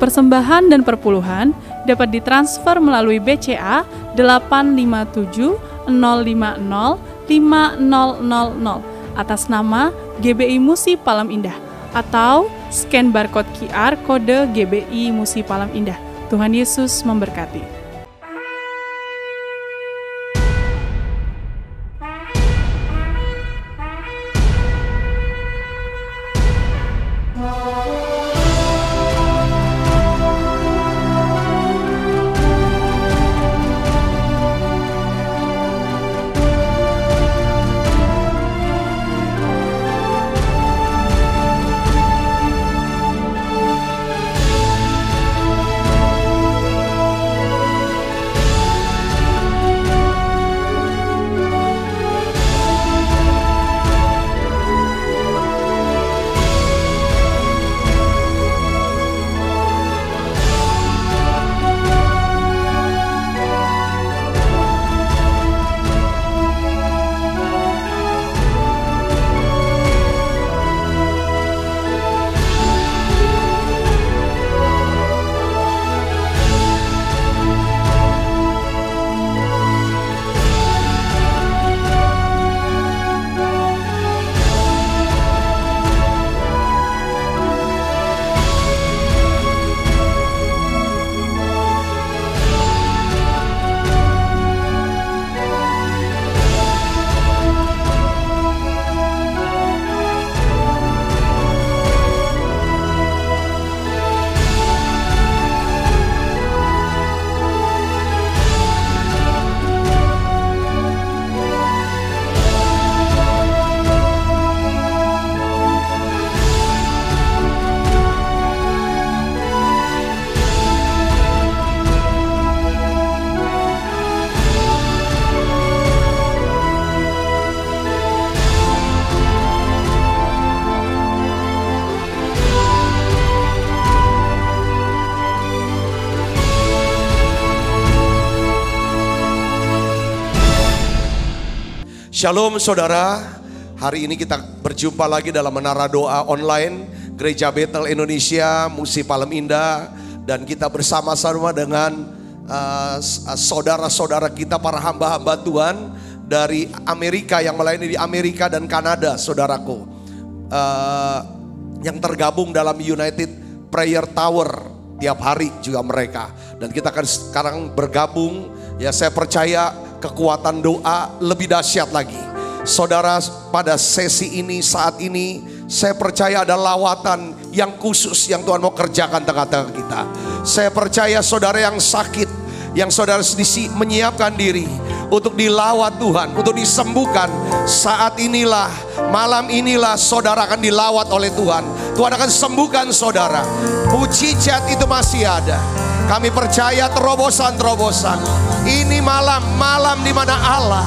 Persembahan dan perpuluhan dapat ditransfer melalui BCA 857 050 5000 atas nama GBI Musi Palem Indah atau scan barcode QR kode GBI Musi Palem Indah. Tuhan Yesus memberkati. Shalom saudara, hari ini kita berjumpa lagi dalam Menara Doa Online Gereja Betel Indonesia Musi Palem Indah. Dan kita bersama-sama dengan saudara-saudara kita, para hamba-hamba Tuhan dari Amerika yang melayani di Amerika dan Kanada, saudaraku, yang tergabung dalam United Prayer Tower tiap hari juga mereka. Dan kita akan sekarang bergabung, ya saya percaya kekuatan doa lebih dahsyat lagi. Saudara, pada sesi ini, saat ini, saya percaya ada lawatan yang khusus yang Tuhan mau kerjakan tengah-tengah kita. Saya percaya saudara yang sakit, yang saudara menyiapkan diri untuk dilawat Tuhan, untuk disembuhkan, saat inilah, malam inilah saudara akan dilawat oleh Tuhan. Tuhan akan sembuhkan saudara. Mujizat itu masih ada. Kami percaya terobosan-terobosan. Ini malam di mana Allah,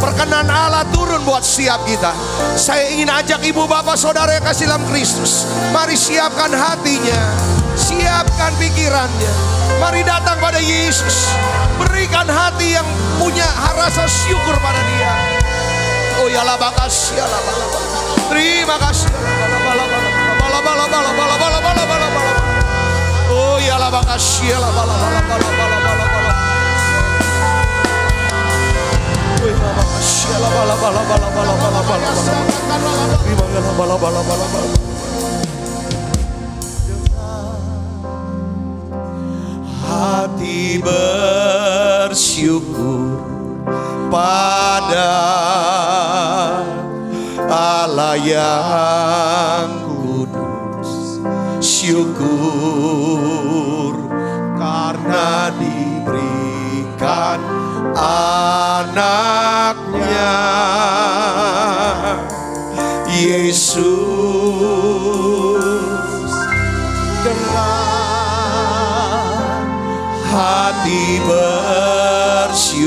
perkenan Allah turun buat siap kita. Saya ingin ajak ibu bapak saudara yang kasih dalam Kristus, mari siapkan hatinya, siapkan pikirannya. Mari datang pada Yesus, berikan hati yang punya rasa syukur pada Dia. Oh ya lah, makasih ya lah, terima kasih. Oh ya lah, makasih ya lah, hati bersyukur pada Allah yang kudus, syukur karena diberikan anaknya Yesus. Dengan hati bersyukur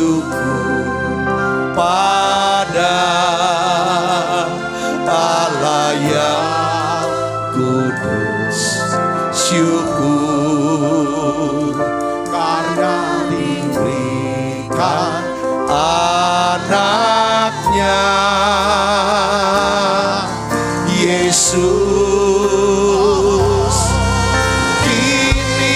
pada Allah yang kudus, syukur karena diberikan anaknya Yesus. Kini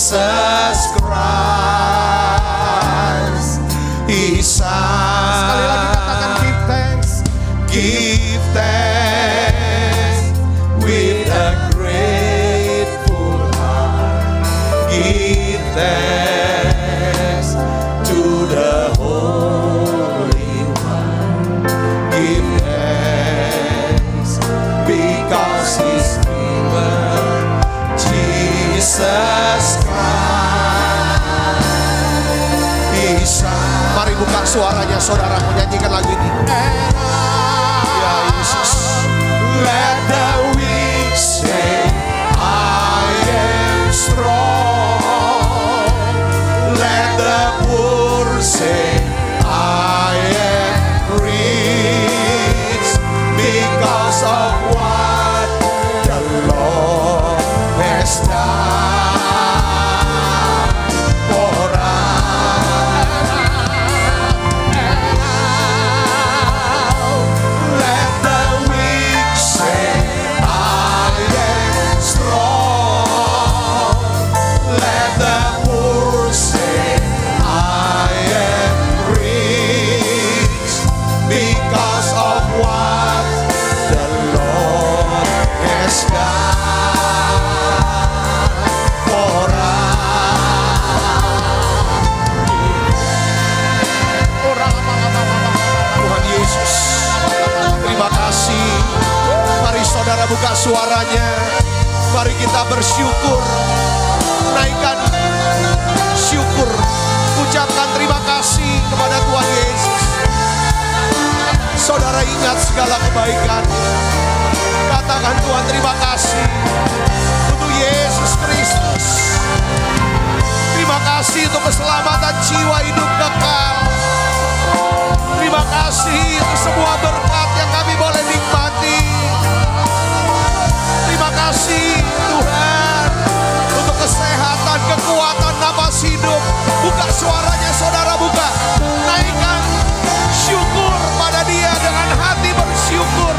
Jesus Christ, His Son. Sekali lagi katakan give thanks. Give thanks with a grateful heart. Give thanks to the Holy One. Give thanks because He's given Jesus Christ. Bisa. Mari buka suaranya saudara menyanyikan lagu ini. Ya Yesus. Let the weak say I am strong. Let the poor say I am rich because of what the Lord has done for us. Let the weak say I am strong. Let the poor say I am rich because of what the Lord has done for us. Tuhan Yesus, terima kasih. Mari saudara buka suaranya. Mari kita bersyukur. Naikkan syukur. Ucapkan terima kasih kepada Tuhan Yesus. Saudara ingat segala kebaikan. Katakan Tuhan terima kasih untuk Yesus Kristus. Terima kasih untuk keselamatan jiwa hidup kekal. Terima kasih untuk semua berkat yang kami boleh nikmati. Terima kasih Tuhan untuk kesehatan, kekuatan, napas hidup. Buka suaranya saudara, buka. Naikkan syukur pada Dia dengan hati bersyukur.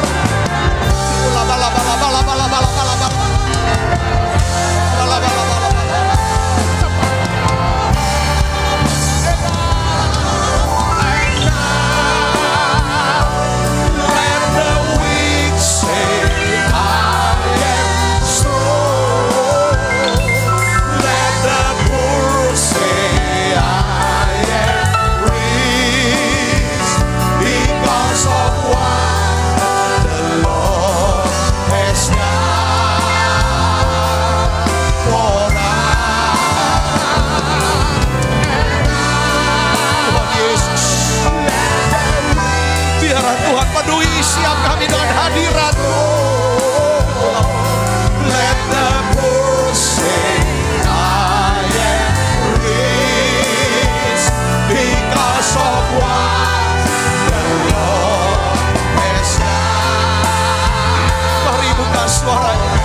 Let the weak say I am strong. Let the poor say I am rich because of what the Lord has done for us. Tuhan Yesus, biarlah Tuhan penuhi siap kami dengan hadirat-Mu. Let the poor say I am rich because of what the Lord has done. Mari buka suaranya.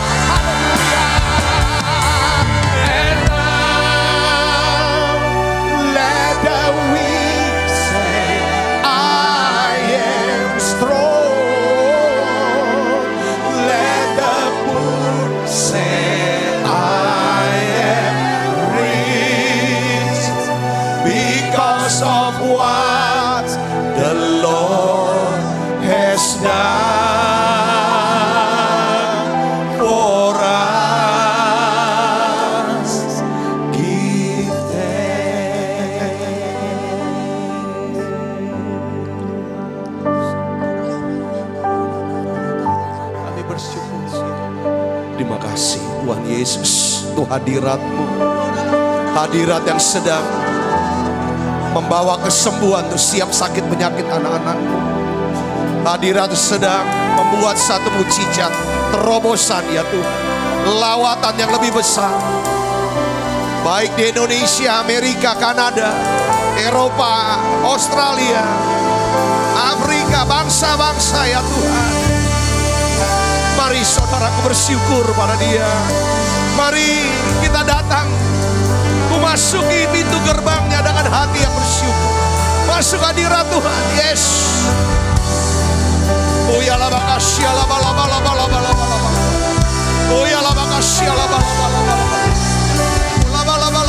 And now let the weak say I am strong. Let the poor say I am rich because of what the Lord has done for us. Give thanks. Kami bersyukur. Terima kasih Tuhan Yesus untuk hadirat-Mu. Hadirat yang sedang membawa kesembuhan untuk siap sakit penyakit anak-anak-Mu. Hadirat sedang membuat satu mujizat, terobosan ya Tuhan. Lawatan yang lebih besar. Baik di Indonesia, Amerika, Kanada, Eropa, Australia, Afrika, bangsa-bangsa ya Tuhan. Mari saudaraku bersyukur pada Dia. Mari kita datang memasuki pintu gerbangnya dengan hati yang bersyukur. Masuk hadirat Tuhan. Yes. Oh ya la bakasya la bala bala bala bala bala. Oh ya la bakasya la bala bala bala. La bala bala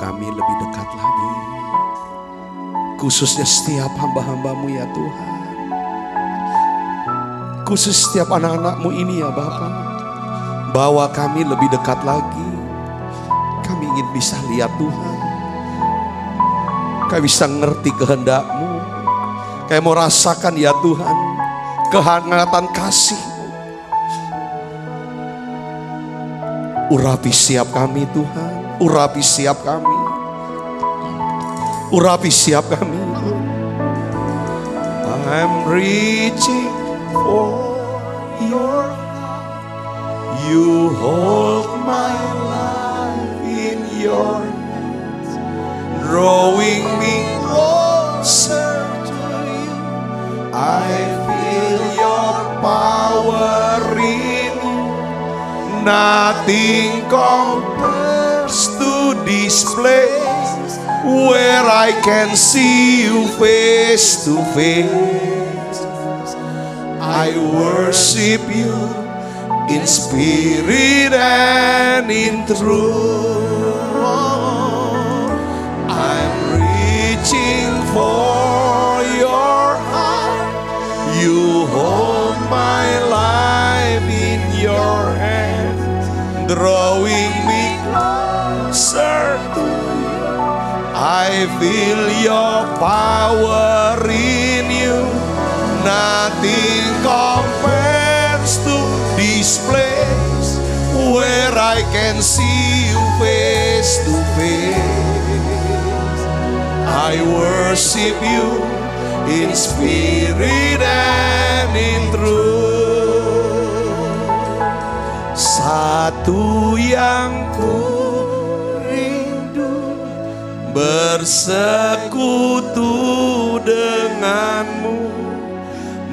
kami lebih dekat lagi. Khususnya setiap hamba-hambamu ya Tuhan. Khusus setiap anak-anakmu ini ya Bapa. Bawa kami lebih dekat lagi. Kami ingin bisa lihat Tuhan. Kami bisa ngerti kehendak-Mu. Kami mau rasakan ya Tuhan kehangatan kasih-Mu. Urapi siap kami Tuhan. Urapi siap kami. Urapi siap kami. I'm reaching for your heart. You hold my life in your hands, drawing me closer to you. I feel your power in you. Nothing compares to this place where I can see you face to face. I worship you in spirit and in truth. I'm reaching for your heart. You hold my life in your hands, drawing me closer to you. I feel your power in you. Nothing compares to this place where I can see you face to face. I worship you in spirit and in truth. Satu yang ku rindu, bersekutu denganmu,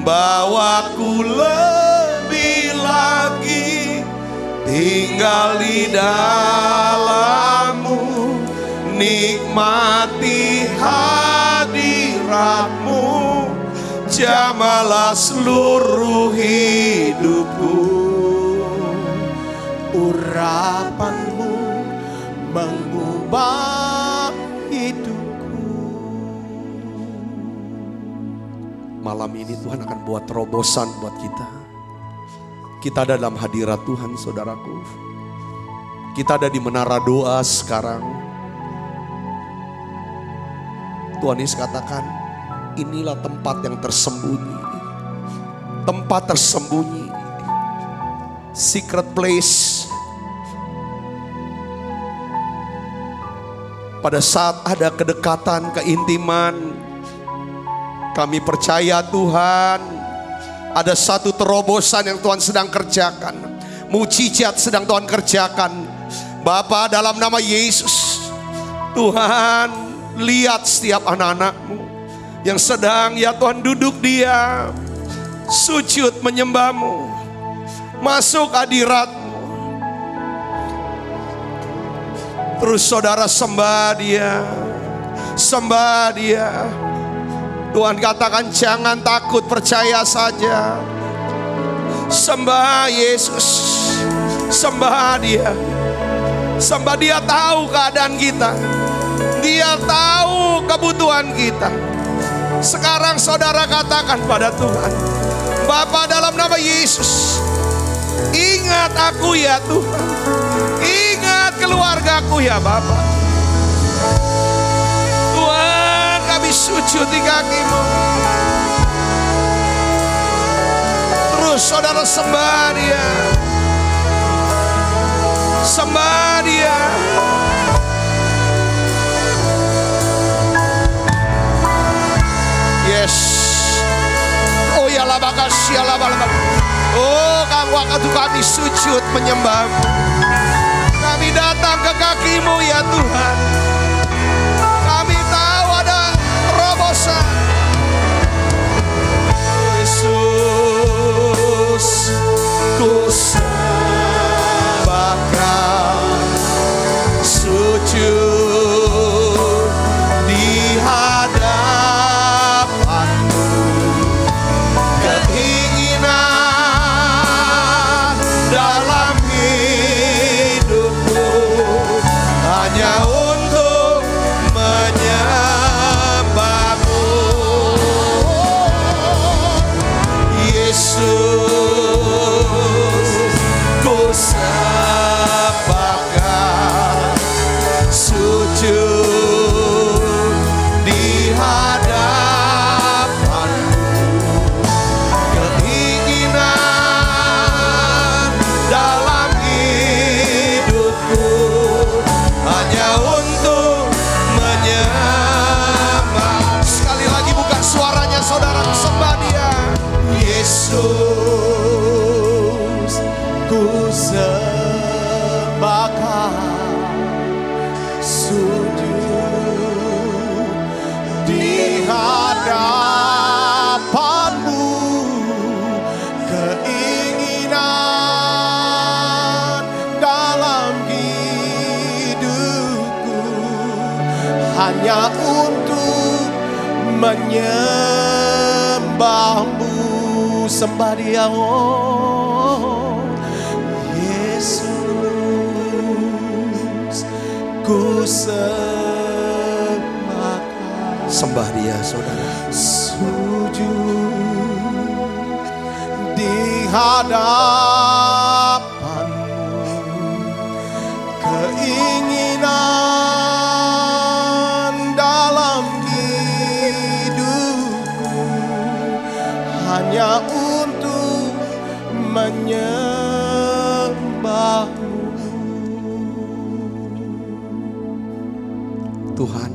bawaku lebih lagi tinggal di dalammu, nikmati hadiratmu, jamalah seluruh hidupku. Urapanmu mengubah hidupku. Malam ini Tuhan akan buat terobosan buat kita. Kita ada dalam hadirat Tuhan saudaraku. Kita ada di menara doa sekarang. Tuhan Yesus katakan, inilah tempat yang tersembunyi. Tempat tersembunyi. Secret place. Pada saat ada kedekatan, keintiman, kami percaya Tuhan ada satu terobosan yang Tuhan sedang kerjakan. Mujizat sedang Tuhan kerjakan. Bapa, dalam nama Yesus, Tuhan lihat setiap anak-anak-Mu yang sedang ya Tuhan duduk diam, sujud menyembah-Mu, masuk hadirat-Mu. Terus saudara sembah dia, sembah dia. Tuhan katakan jangan takut, percaya saja. Sembah Yesus, sembah dia. Sembah dia, tahu keadaan kita. Dia tahu kebutuhan kita. Sekarang saudara katakan pada Tuhan, Bapa, dalam nama Yesus, ingat aku ya Tuhan. Ingat keluargaku ya Bapa. Tuhan, kami sujud di kaki-Mu. Terus saudara sembah dia. Sembah dia. Yes. Oh ya lah makasih ya lah. Oh waktu kami sujud menyembah-Mu, kami datang ke kaki-Mu ya Tuhan. Kami tahu ada terobosan. Yesus, ku sembah Kau, sujud di hadapan-Mu. Keinginan dalam hidupku hanya untuk Yesus, ku sembahkan, sujud di hadapan-Mu. Keinginan dalam hidupku hanya untuk menyembah-Mu. Sembah Dia, oh Yesus, ku sembahkan. Sembah Dia, saudara. Sujud di hadapan-Mu. Keinginan dalam hidupku hanya untuk menyembah-Mu. Tuhan,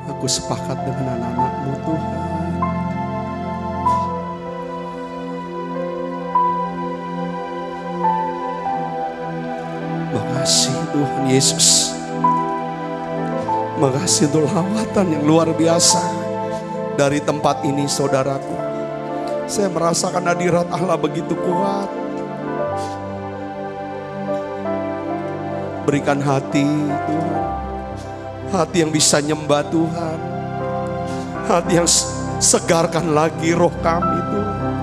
aku sepakat dengan anak-anak-Mu, Tuhan. Makasih Tuhan Yesus. Makasih untuk lawatan yang luar biasa dari tempat ini, saudaraku. Saya merasakan hadirat Allah begitu kuat. Berikan hati Tuhan, hati yang bisa nyembah Tuhan, hati yang segarkan lagi roh kami Tuhan,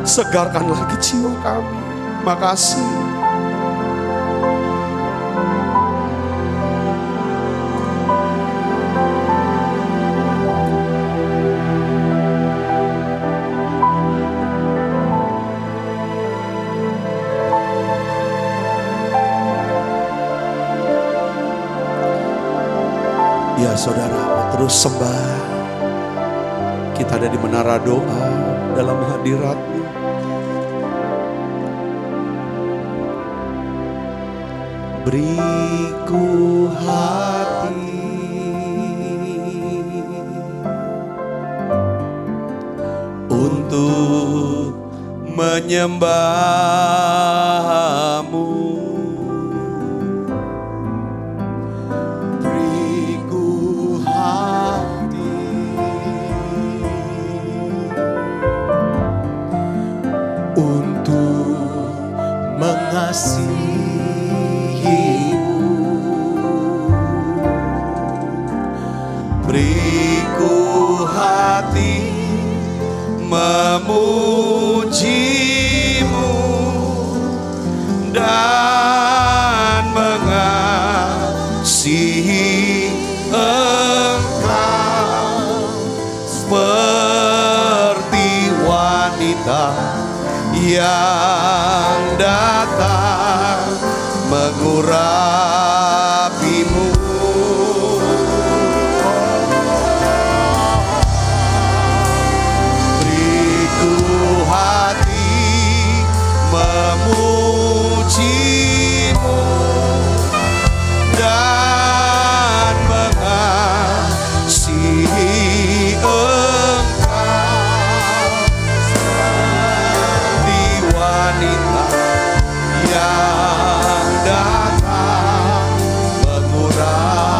segarkan lagi jiwa kami. Makasih. Ya saudara, terus sembah. Kita ada di menara doa dalam hadirat-Mu. Beriku hati untuk menyembah-Mu. Mengasihi-Mu, beriku hati memuji-Mu dan mengasihi Engkau seperti wanita yang datang mengurapi-Mu. Beriku hati memuji-Mu dan mengasihi Engkau seperti wanita yang datang mengurapi-Mu.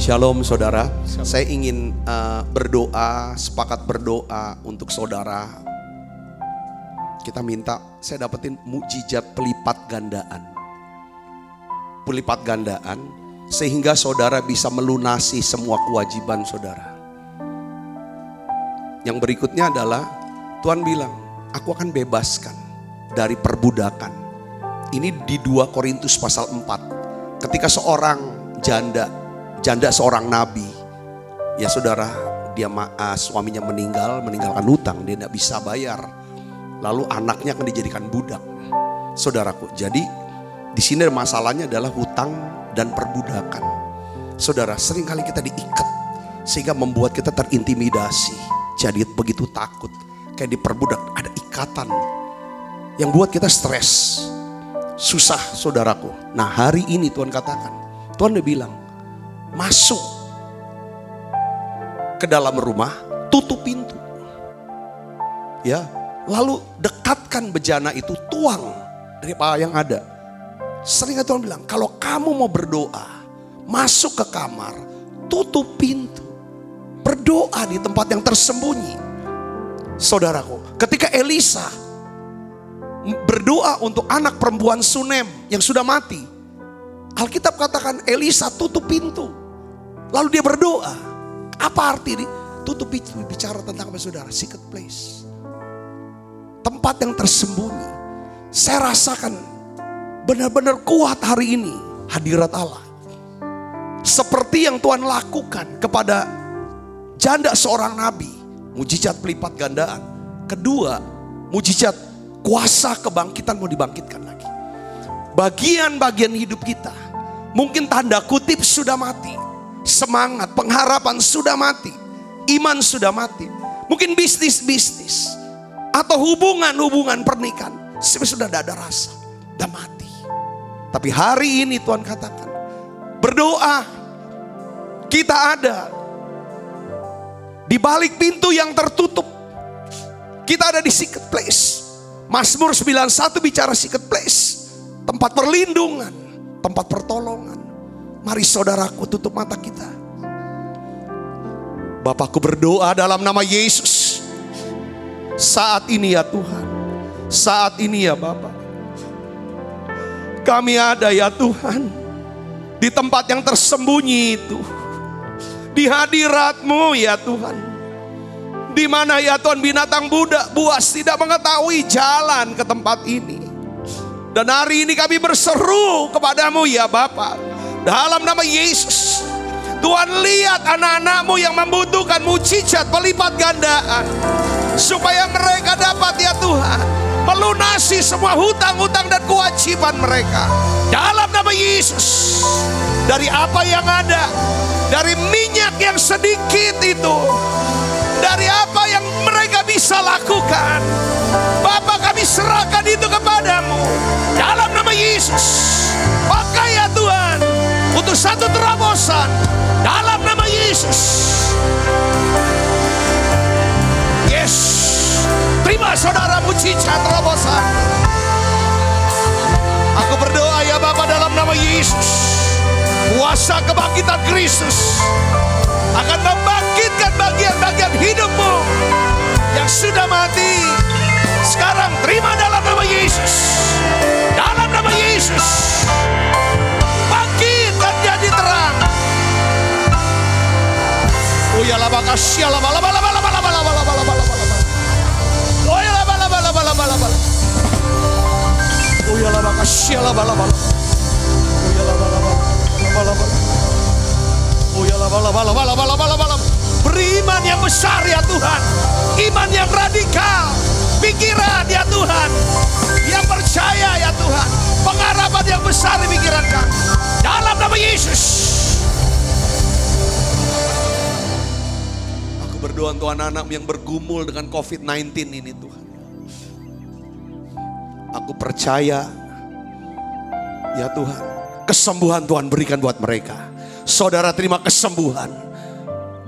Shalom saudara, saya ingin berdoa, sepakat berdoa untuk saudara. Kita minta, saya dapetin mukjizat pelipat gandaan. Pelipat gandaan, sehingga saudara bisa melunasi semua kewajiban saudara. Yang berikutnya adalah, Tuhan bilang, aku akan bebaskan dari perbudakan. Ini di 2 Korintus pasal 4. Ketika seorang janda seorang nabi, ya saudara, dia suaminya meninggalkan hutang, dia tidak bisa bayar. Lalu anaknya akan dijadikan budak. Saudaraku, jadi di sini masalahnya adalah hutang dan perbudakan. Saudara, seringkali kita diikat sehingga membuat kita terintimidasi. Jadi begitu takut, kayak diperbudak, ada ikatan yang buat kita stres, susah saudaraku. Nah hari ini Tuhan katakan, Tuhan udah bilang, masuk ke dalam rumah, tutup pintu. Ya, lalu dekatkan bejana itu, tuang dari apa yang ada. Sering Tuhan bilang, kalau kamu mau berdoa, masuk ke kamar, tutup pintu. Berdoa di tempat yang tersembunyi. Saudaraku, ketika Elisa berdoa untuk anak perempuan Sunem yang sudah mati, Alkitab katakan Elisa tutup pintu. Lalu dia berdoa. Apa arti ini? Tutup pintu bicara tentang apa saudara? Secret place. Tempat yang tersembunyi. Saya rasakan benar-benar kuat hari ini hadirat Allah. Seperti yang Tuhan lakukan kepada janda seorang nabi. Mujizat pelipat gandaan. Kedua, mujizat kuasa kebangkitan mau dibangkitkan lagi. Bagian-bagian hidup kita mungkin tanda kutip sudah mati. Semangat, pengharapan sudah mati. Iman sudah mati. Mungkin bisnis-bisnis atau hubungan-hubungan pernikahan sudah tidak ada rasa, sudah mati. Tapi hari ini Tuhan katakan, berdoa, kita ada di balik pintu yang tertutup. Kita ada di secret place. Mazmur 91 bicara secret place, tempat perlindungan, tempat pertolongan. Mari saudaraku tutup mata kita. Bapakku berdoa dalam nama Yesus. Saat ini ya Tuhan, saat ini ya Bapa, kami ada ya Tuhan di tempat yang tersembunyi itu, di hadirat-Mu ya Tuhan, di mana ya Tuhan binatang buas tidak mengetahui jalan ke tempat ini. Dan hari ini kami berseru kepadamu ya Bapa, dalam nama Yesus. Tuhan, lihat anak-anak-Mu yang membutuhkan mujizat pelipat gandaan, supaya mereka dapat ya Tuhan melunasi semua hutang-hutang dan kewajiban mereka. Dalam nama Yesus, dari apa yang ada, dari minyak yang sedikit itu, dari apa yang mereka bisa lakukan, Bapa, kami serahkan itu kepadamu. Dalam nama Yesus, pakai ya Tuhan untuk satu terobosan. Dalam nama Yesus. Yes, terima saudara mujizat terobosan. Aku berdoa ya Bapa dalam nama Yesus, kuasa kebangkitan Kristus akan membangkitkan bagian-bagian hidupmu yang sudah mati. Sekarang terima dalam nama Yesus. Dalam nama Yesus, bangkit dan jadi terang. Oh ya la makasih la bala bala bala bala bala bala bala bala. Oh ya la bala bala bala bala bala. Oh ya la makasih la bala bala. Oh ya la bala bala bala. Oh ya la bala bala bala bala bala bala. Beriman yang besar ya Tuhan, iman yang radikal, pikiran ya Tuhan yang percaya ya Tuhan, pengharapan yang besar di pikiran kami. Dalam nama Yesus. Aku berdoa untuk anak-anak yang bergumul dengan COVID-19 ini Tuhan. Aku percaya ya Tuhan, kesembuhan Tuhan berikan buat mereka. Saudara terima kesembuhan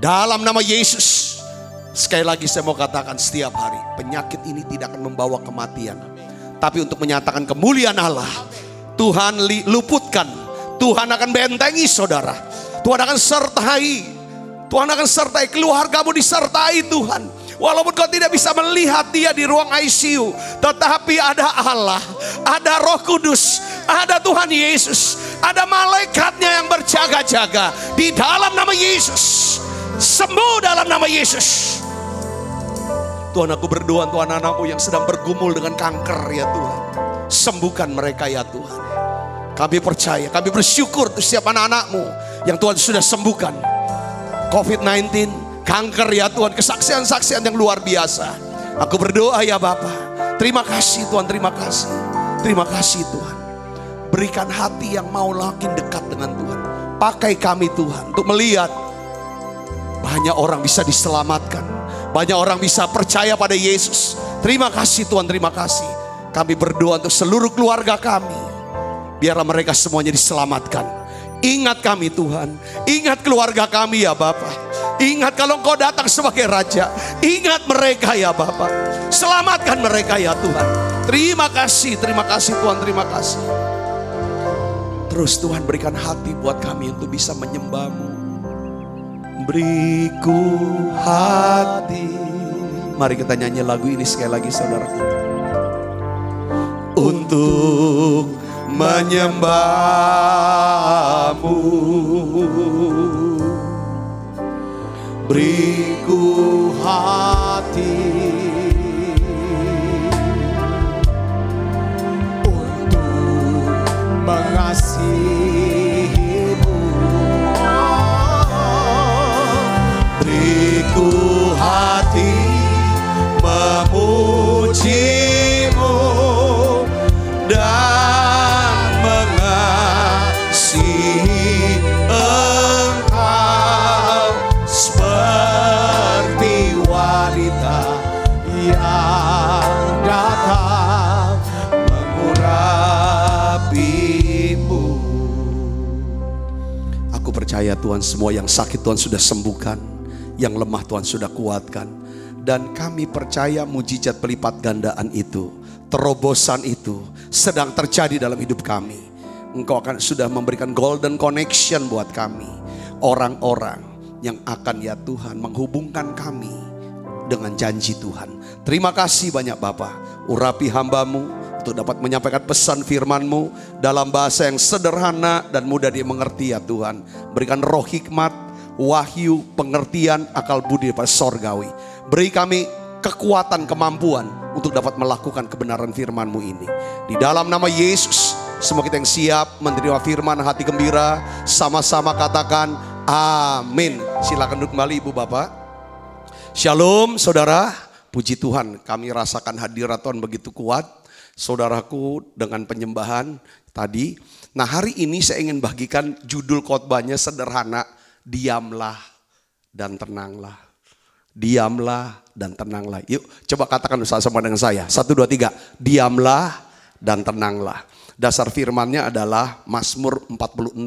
dalam nama Yesus. Sekali lagi saya mau katakan setiap hari, penyakit ini tidak akan membawa kematian, tapi untuk menyatakan kemuliaan Allah. Tuhan luputkan, Tuhan akan bentengi saudara, Tuhan akan sertai, Tuhan akan sertai keluargamu, disertai Tuhan. Walaupun kau tidak bisa melihat dia di ruang ICU, tetapi ada Allah, ada Roh Kudus, ada Tuhan Yesus, ada malaikatnya yang berjaga-jaga. Di dalam nama Yesus, sembuh dalam nama Yesus. Tuhan, aku berdoa untuk anak-anakmu yang sedang bergumul dengan kanker ya Tuhan, sembuhkan mereka ya Tuhan. Kami percaya, kami bersyukur untuk setiap anak-anakmu yang Tuhan sudah sembuhkan COVID-19, kanker ya Tuhan, kesaksian-saksian yang luar biasa. Aku berdoa ya Bapa, terima kasih Tuhan, terima kasih. Terima kasih Tuhan, berikan hati yang mau makin dekat dengan Tuhan. Pakai kami Tuhan untuk melihat banyak orang bisa diselamatkan, banyak orang bisa percaya pada Yesus. Terima kasih Tuhan, terima kasih. Kami berdoa untuk seluruh keluarga kami, biarlah mereka semuanya diselamatkan. Ingat kami Tuhan, ingat keluarga kami ya Bapa, Ingat kalau Engkau datang sebagai Raja. Ingat mereka ya Bapa. Selamatkan mereka ya Tuhan. Terima kasih Tuhan, terima kasih. Terus Tuhan berikan hati buat kami untuk bisa menyembah-Mu. Beriku hati. Mari kita nyanyi lagu ini sekali lagi saudaraku. Untuk menyembah-Mu. Beriku hati untuk mengasihi-Mu. Beriku hati memuji-Mu dan mengasihi Engkau seperti wanita yang datang mengurapi-Mu. Aku percaya Tuhan, semua yang sakit Tuhan sudah sembuhkan, yang lemah Tuhan sudah kuatkan. Dan kami percaya mujizat pelipat gandaan itu, terobosan itu sedang terjadi dalam hidup kami. Engkau akan sudah memberikan golden connection buat kami. Orang-orang yang akan ya Tuhan menghubungkan kami dengan janji Tuhan. Terima kasih banyak Bapa. Urapi hamba-Mu untuk dapat menyampaikan pesan firman-Mu dalam bahasa yang sederhana dan mudah dimengerti ya Tuhan. Berikan roh hikmat, wahyu, pengertian, akal budi daripada sorgawi. Beri kami kekuatan, kemampuan untuk dapat melakukan kebenaran firman-Mu ini. Di dalam nama Yesus, semua kita yang siap menerima firman, hati gembira, sama-sama katakan amin. Silakan duduk kembali Ibu Bapak. Shalom saudara, puji Tuhan kami rasakan hadirat Tuhan begitu kuat. Saudaraku dengan penyembahan tadi. Nah hari ini saya ingin bagikan judul khotbahnya sederhana. Diamlah dan tenanglah. Diamlah dan tenanglah. Yuk coba katakan sama dengan saya. 1, 2, 3. Diamlah dan tenanglah. Dasar firmannya adalah Mazmur 46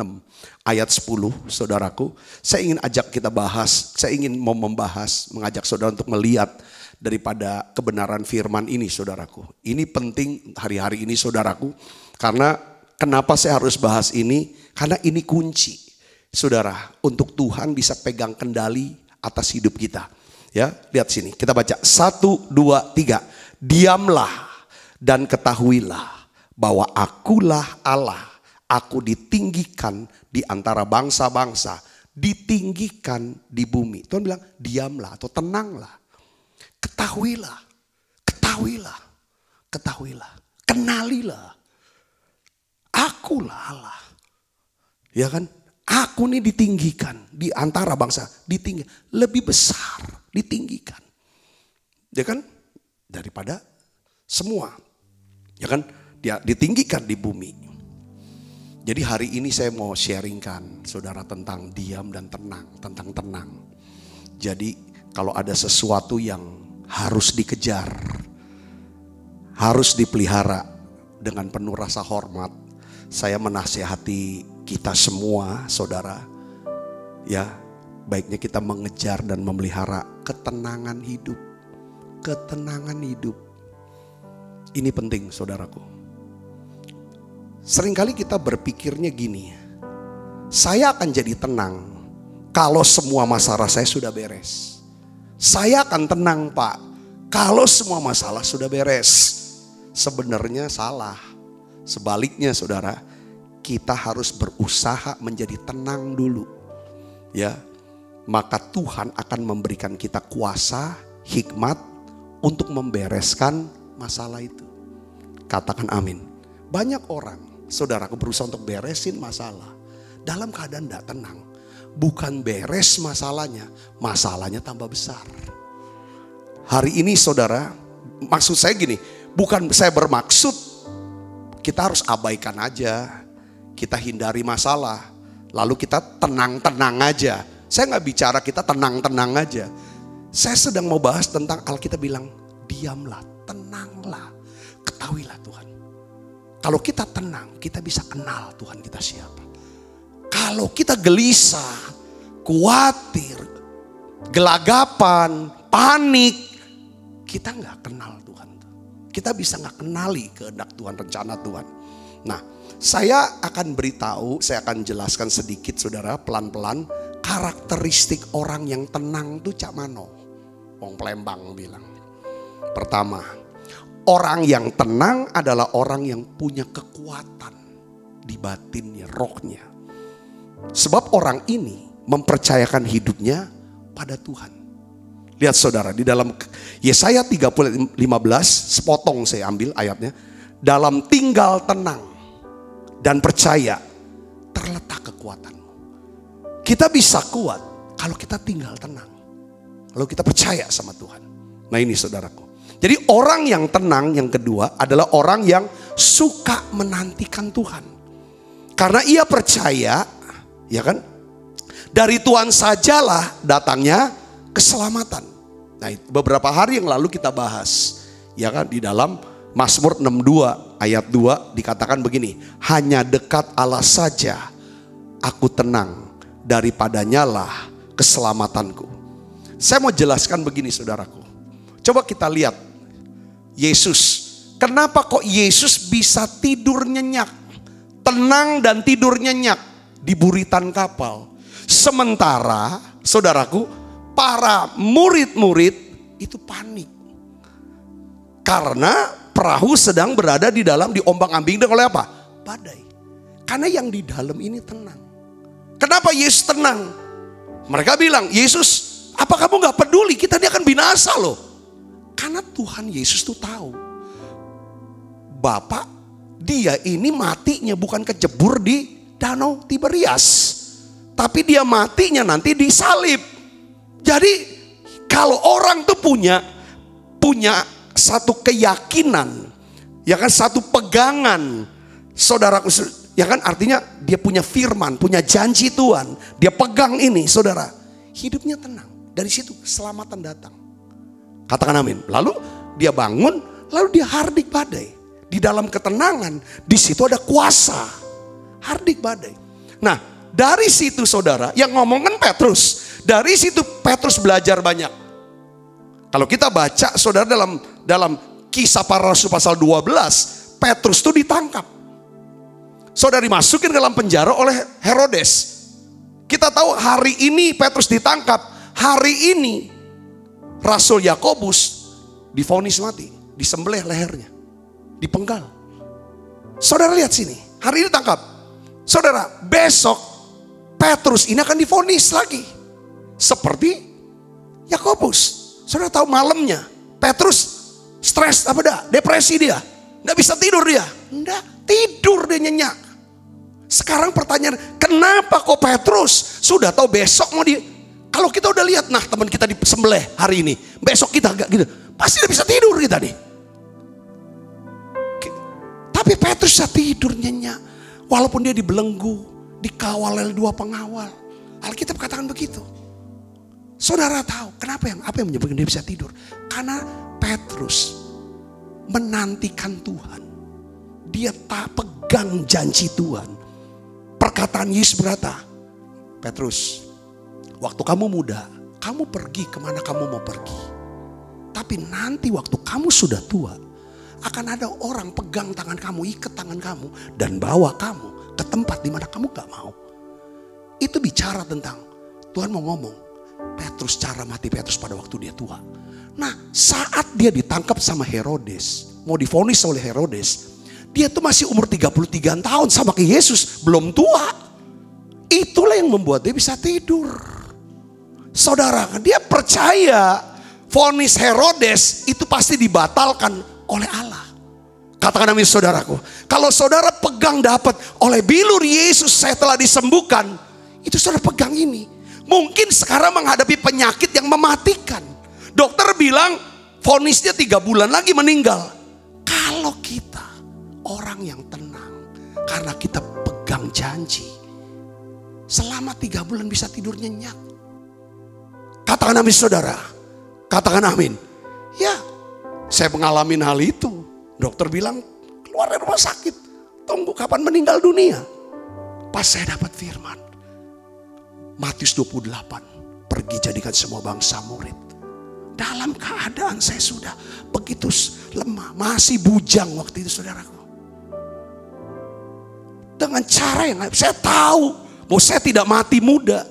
ayat 10 saudaraku. Saya ingin ajak kita bahas. Saya ingin membahas, mengajak saudara untuk melihat daripada kebenaran firman ini saudaraku. Ini penting hari-hari ini saudaraku. Karena kenapa saya harus bahas ini? Karena ini kunci saudara untuk Tuhan bisa pegang kendali atas hidup kita. Ya, lihat sini. Kita baca 1, 2, 3. Diamlah dan ketahuilah bahwa akulah Allah. Aku ditinggikan di antara bangsa-bangsa, ditinggikan di bumi. Tuhan bilang diamlah atau tenanglah. Ketahuilah, ketahuilah, ketahuilah, kenalilah. Akulah Allah. Ya kan? Aku ini ditinggikan di antara bangsa, ditinggikan, lebih besar, ditinggikan. Ya kan? Daripada semua. Ya kan? Dia ditinggikan di bumi. Jadi hari ini saya mau sharingkan saudara tentang diam dan tenang, tentang tenang. Jadi kalau ada sesuatu yang harus dikejar, harus dipelihara dengan penuh rasa hormat, saya menasihati kita semua saudara, ya baiknya kita mengejar dan memelihara ketenangan hidup. Ketenangan hidup. Ini penting saudaraku. Seringkali kita berpikirnya gini, saya akan jadi tenang kalau semua masalah saya sudah beres. Saya akan tenang Pak kalau semua masalah sudah beres. Sebenarnya salah. Sebaliknya saudara, kita harus berusaha menjadi tenang dulu. Ya, maka Tuhan akan memberikan kita kuasa, hikmat untuk membereskan masalah itu. Katakan amin. Banyak orang, saudaraku, berusaha untuk beresin masalah dalam keadaan tidak tenang. Bukan beres masalahnya, masalahnya tambah besar. Hari ini saudara, maksud saya gini, bukan saya bermaksud kita harus abaikan aja, kita hindari masalah, lalu kita tenang-tenang aja. Saya nggak bicara kita tenang-tenang aja. Saya sedang mau bahas tentang Alkitab bilang, diamlah, tenanglah, ketahuilah Tuhan. Kalau kita tenang, kita bisa kenal Tuhan kita siapa. Kalau kita gelisah, khawatir, gelagapan, panik, kita nggak kenal Tuhan. Kita bisa nggak kenali kehendak Tuhan, rencana Tuhan. Nah, saya akan beritahu, saya akan jelaskan sedikit saudara, pelan-pelan, karakteristik orang yang tenang tuh cak mano. Wong Palembang bilang. Pertama, orang yang tenang adalah orang yang punya kekuatan di batinnya, rohnya. Sebab orang ini mempercayakan hidupnya pada Tuhan. Lihat saudara, di dalam Yesaya 30:15, sepotong saya ambil ayatnya. Dalam tinggal tenang dan percaya terletak kekuatanmu. Kita bisa kuat kalau kita tinggal tenang. Kalau kita percaya sama Tuhan. Nah ini saudaraku. Jadi orang yang tenang yang kedua adalah orang yang suka menantikan Tuhan. Karena ia percaya, ya kan? Dari Tuhan sajalah datangnya keselamatan. Nah, beberapa hari yang lalu kita bahas, ya kan, di dalam Mazmur 62 ayat 2 dikatakan begini, hanya dekat Allah saja aku tenang, daripadanya lah keselamatanku. Saya mau jelaskan begini saudaraku. Coba kita lihat Yesus. Kenapa kok Yesus bisa tidur nyenyak, tenang dan tidur nyenyak di buritan kapal. Sementara saudaraku, para murid-murid itu panik. Karena perahu sedang berada di dalam diombang-ambing oleh apa? Badai. Karena yang di dalam ini tenang. Kenapa Yesus tenang? Mereka bilang, Yesus, apa kamu gak peduli? Kita ini akan binasa loh. Karena Tuhan Yesus tuh tahu. Bapak, dia ini matinya bukan kejebur di Danau Tiberias. Tapi dia matinya nanti disalib. Jadi kalau orang tuh punya satu keyakinan, ya kan, satu pegangan, saudaraku, ya kan, artinya dia punya firman, punya janji Tuhan, dia pegang ini, saudara, hidupnya tenang. Dari situ keselamatan datang. Katakan amin. Lalu dia bangun, lalu dia hardik badai. Di dalam ketenangan, di situ ada kuasa, hardik badai. Nah, dari situ saudara, yang ngomong kan Petrus. Dari situ Petrus belajar banyak. Kalau kita baca saudara dalam Kisah Para Rasul pasal 12, Petrus itu ditangkap. Saudara dimasukin ke dalam penjara oleh Herodes. Kita tahu hari ini Petrus ditangkap. Hari ini Rasul Yakobus divonis mati, disembelih lehernya, dipenggal. Saudara lihat sini, hari ini ditangkap. Saudara, besok Petrus ini akan divonis lagi. Seperti Yakobus. Saudara tahu malamnya Petrus stres apa dah? Depresi dia. Nggak bisa tidur dia. Nggak, tidur dia nyenyak. Sekarang pertanyaan, kenapa kok Petrus sudah tahu besok mau di... Kalau kita udah lihat, nah teman kita disembelih hari ini, besok kita agak gitu, pasti udah bisa tidur kita nih. Tapi Petrus bisa tidur nyenyak. Walaupun dia dibelenggu, dikawal oleh 2 pengawal. Alkitab katakan begitu. Saudara tahu kenapa apa yang menyebabkan dia bisa tidur? Karena Petrus menantikan Tuhan. Dia tak pegang janji Tuhan. Perkataan Yesus berkata, Petrus, waktu kamu muda, kamu pergi kemana kamu mau pergi. Tapi nanti waktu kamu sudah tua, akan ada orang pegang tangan kamu, ikat tangan kamu, dan bawa kamu ke tempat di mana kamu gak mau. Itu bicara tentang Tuhan mau ngomong, Petrus, cara mati Petrus pada waktu dia tua. Nah, saat dia ditangkap sama Herodes, mau divonis oleh Herodes, dia tuh masih umur 33 tahun sama kayak Yesus, belum tua. Itulah yang membuat dia bisa tidur. Saudara, dia percaya vonis Herodes itu pasti dibatalkan oleh Allah. Katakan amin saudaraku. Kalau saudara pegang dapat oleh bilur Yesus saya telah disembuhkan, itu saudara pegang ini. Mungkin sekarang menghadapi penyakit yang mematikan. Dokter bilang vonisnya 3 bulan lagi meninggal. Kalau kita orang yang tenang, karena kita pegang janji, selama 3 bulan bisa tidur nyenyak. Katakan amin saudara. Katakan amin. Ya, saya mengalami hal itu. Dokter bilang keluar dari rumah sakit, tunggu kapan meninggal dunia. Pas saya dapat firman Matius 28, pergi jadikan semua bangsa murid. Dalam keadaan saya sudah begitu lemah, masih bujang waktu itu saudaraku. Dengan cara yang saya tahu bahwa saya tidak mati muda.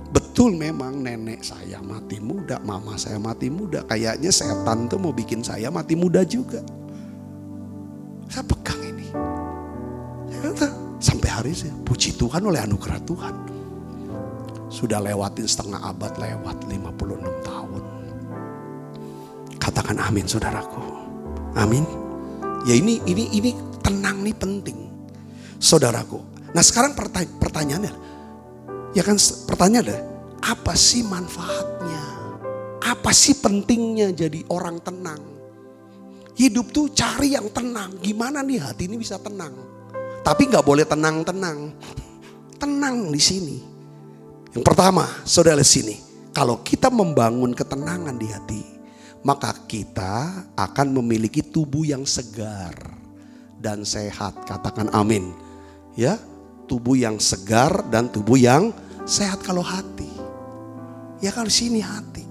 Betul memang nenek saya mati muda, mama saya mati muda. Kayaknya setan tuh mau bikin saya mati muda juga. Saya pegang ini. Sampai hari ini, puji Tuhan oleh anugerah Tuhan. Sudah lewatin setengah abad, lewat 56 tahun. Katakan amin saudaraku. Amin. Ya ini tenang nih penting. Saudaraku. Nah sekarang pertanyaannya. Ya kan pertanyaannya, apa sih manfaatnya? Apa sih pentingnya jadi orang tenang? Hidup tuh cari yang tenang. Gimana nih hati ini bisa tenang? Tapi gak boleh tenang-tenang. Tenang di sini. Yang pertama, saudara sini. Kalau kita membangun ketenangan di hati, maka kita akan memiliki tubuh yang segar dan sehat. Katakan amin. Ya, tubuh yang segar dan tubuh yang sehat kalau hati. Ya kalau sini hati.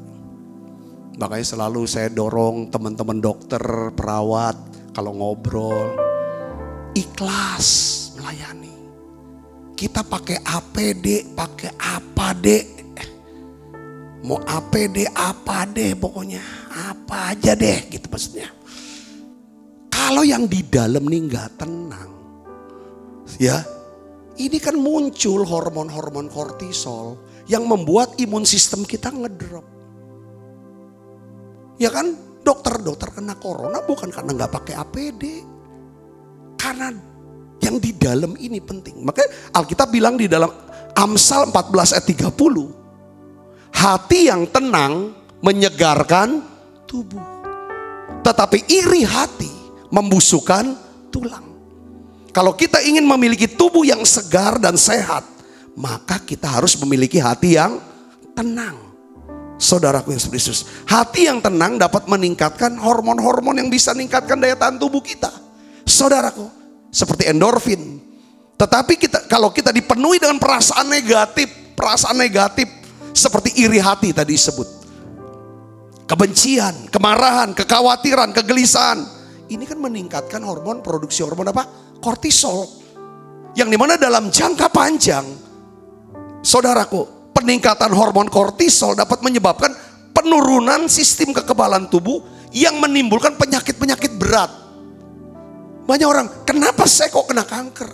Makanya selalu saya dorong teman-teman dokter, perawat, kalau ngobrol, ikhlas melayani. Kita pakai APD, pakai apa deh. Mau APD apa deh pokoknya. Apa aja deh gitu maksudnya. Kalau yang di dalam nih gak tenang. Ya, ini kan muncul hormon-hormon kortisol yang membuat imun sistem kita ngedrop. Ya kan, dokter kena corona bukan karena nggak pakai APD, karena yang di dalam ini penting. Makanya Alkitab bilang di dalam Amsal 14 ayat 30, hati yang tenang menyegarkan tubuh, tetapi iri hati membusukkan tulang. Kalau kita ingin memiliki tubuh yang segar dan sehat, maka kita harus memiliki hati yang tenang. Saudaraku yang Yesus, hati yang tenang dapat meningkatkan hormon-hormon yang bisa meningkatkan daya tahan tubuh kita. Saudaraku, seperti endorfin. Tetapi kalau kita dipenuhi dengan perasaan negatif seperti iri hati tadi disebut, kebencian, kemarahan, kekhawatiran, kegelisahan, ini kan meningkatkan produksi hormon apa? Kortisol. Yang dimana dalam jangka panjang, saudaraku, peningkatan hormon kortisol dapat menyebabkan penurunan sistem kekebalan tubuh yang menimbulkan penyakit-penyakit berat. Banyak orang, kenapa saya kok kena kanker?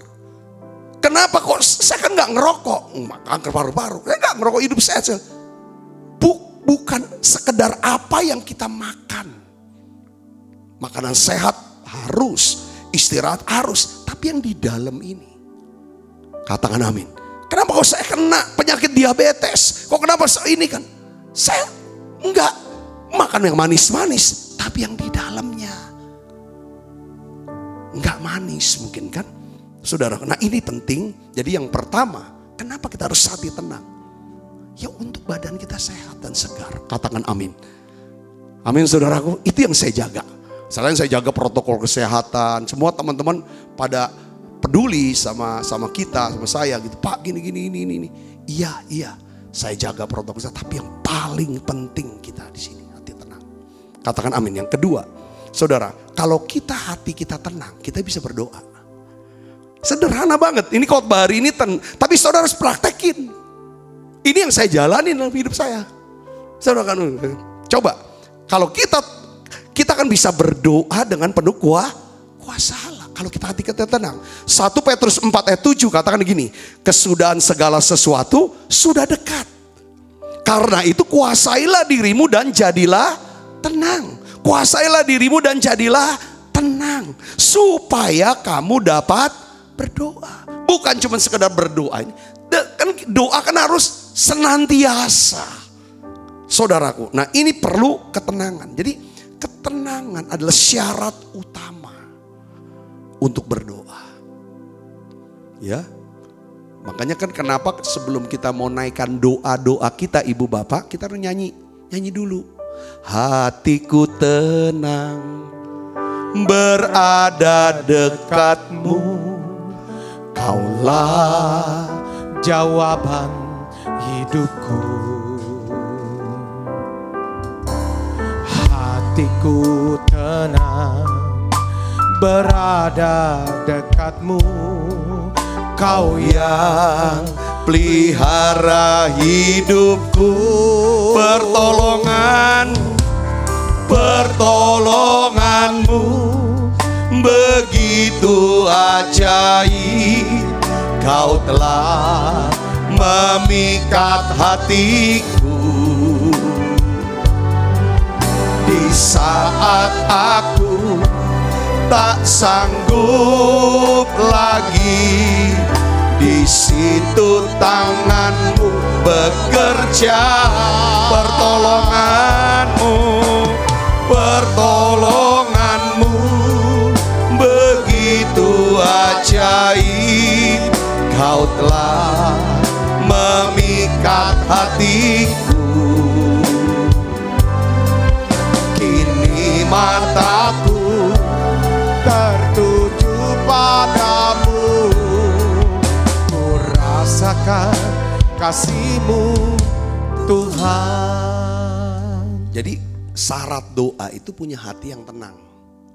Kenapa kok saya kan gak ngerokok? Kanker paru-paru, saya gak ngerokok, hidup sehat. Bukan sekedar apa yang kita makan. Makanan sehat harus, istirahat harus, tapi yang di dalam ini. Katakan amin. Kenapa kok saya kena penyakit diabetes? Kok kenapa ini kan? Saya enggak makan yang manis-manis, tapi yang di dalamnya enggak manis mungkin kan? Saudara, nah ini penting. Jadi yang pertama, kenapa kita harus hati tenang? Ya untuk badan kita sehat dan segar. Katakan amin. Amin saudaraku, itu yang saya jaga. Selain saya jaga protokol kesehatan, semua teman-teman pada peduli sama kita, sama saya gitu. Pak gini. Iya, saya jaga protokol kesehatan. Tapi yang paling penting kita di sini hati tenang. Katakan amin. Yang kedua, saudara, kalau hati kita tenang, kita bisa berdoa. Sederhana banget. Ini khotbah hari ini, tapi saudara harus praktekin. Ini yang saya jalanin dalam hidup saya. Saudara kan, coba, kalau kita kan bisa berdoa dengan penuh kuasa Allah. Kalau hati kita tenang. 1 Petrus 4 ayat 7 katakan gini, kesudahan segala sesuatu sudah dekat. Karena itu kuasailah dirimu dan jadilah tenang. Kuasailah dirimu dan jadilah tenang. Supaya kamu dapat berdoa. Bukan cuma sekedar berdoa. Kan doa kan harus senantiasa. Saudaraku, nah ini perlu ketenangan. Jadi ketenangan adalah syarat utama untuk berdoa. Ya. Makanya kan kenapa sebelum kita mau naikkan doa-doa kita Ibu Bapak, kita harus nyanyi dulu. Hatiku tenang berada dekatmu, Kaulah jawaban hidupku. Hatiku tenang berada dekatmu. Kau yang pelihara hidupku. Pertolonganmu begitu ajaib. Kau telah memikat hatiku. Di saat aku tak sanggup lagi, di situ tanganmu bekerja. Pertolonganmu begitu ajaib. Kau telah memikat hatiku. Kini mataku tertuju padamu. Ku rasakan kasih-Mu Tuhan. Jadi syarat doa itu punya hati yang tenang.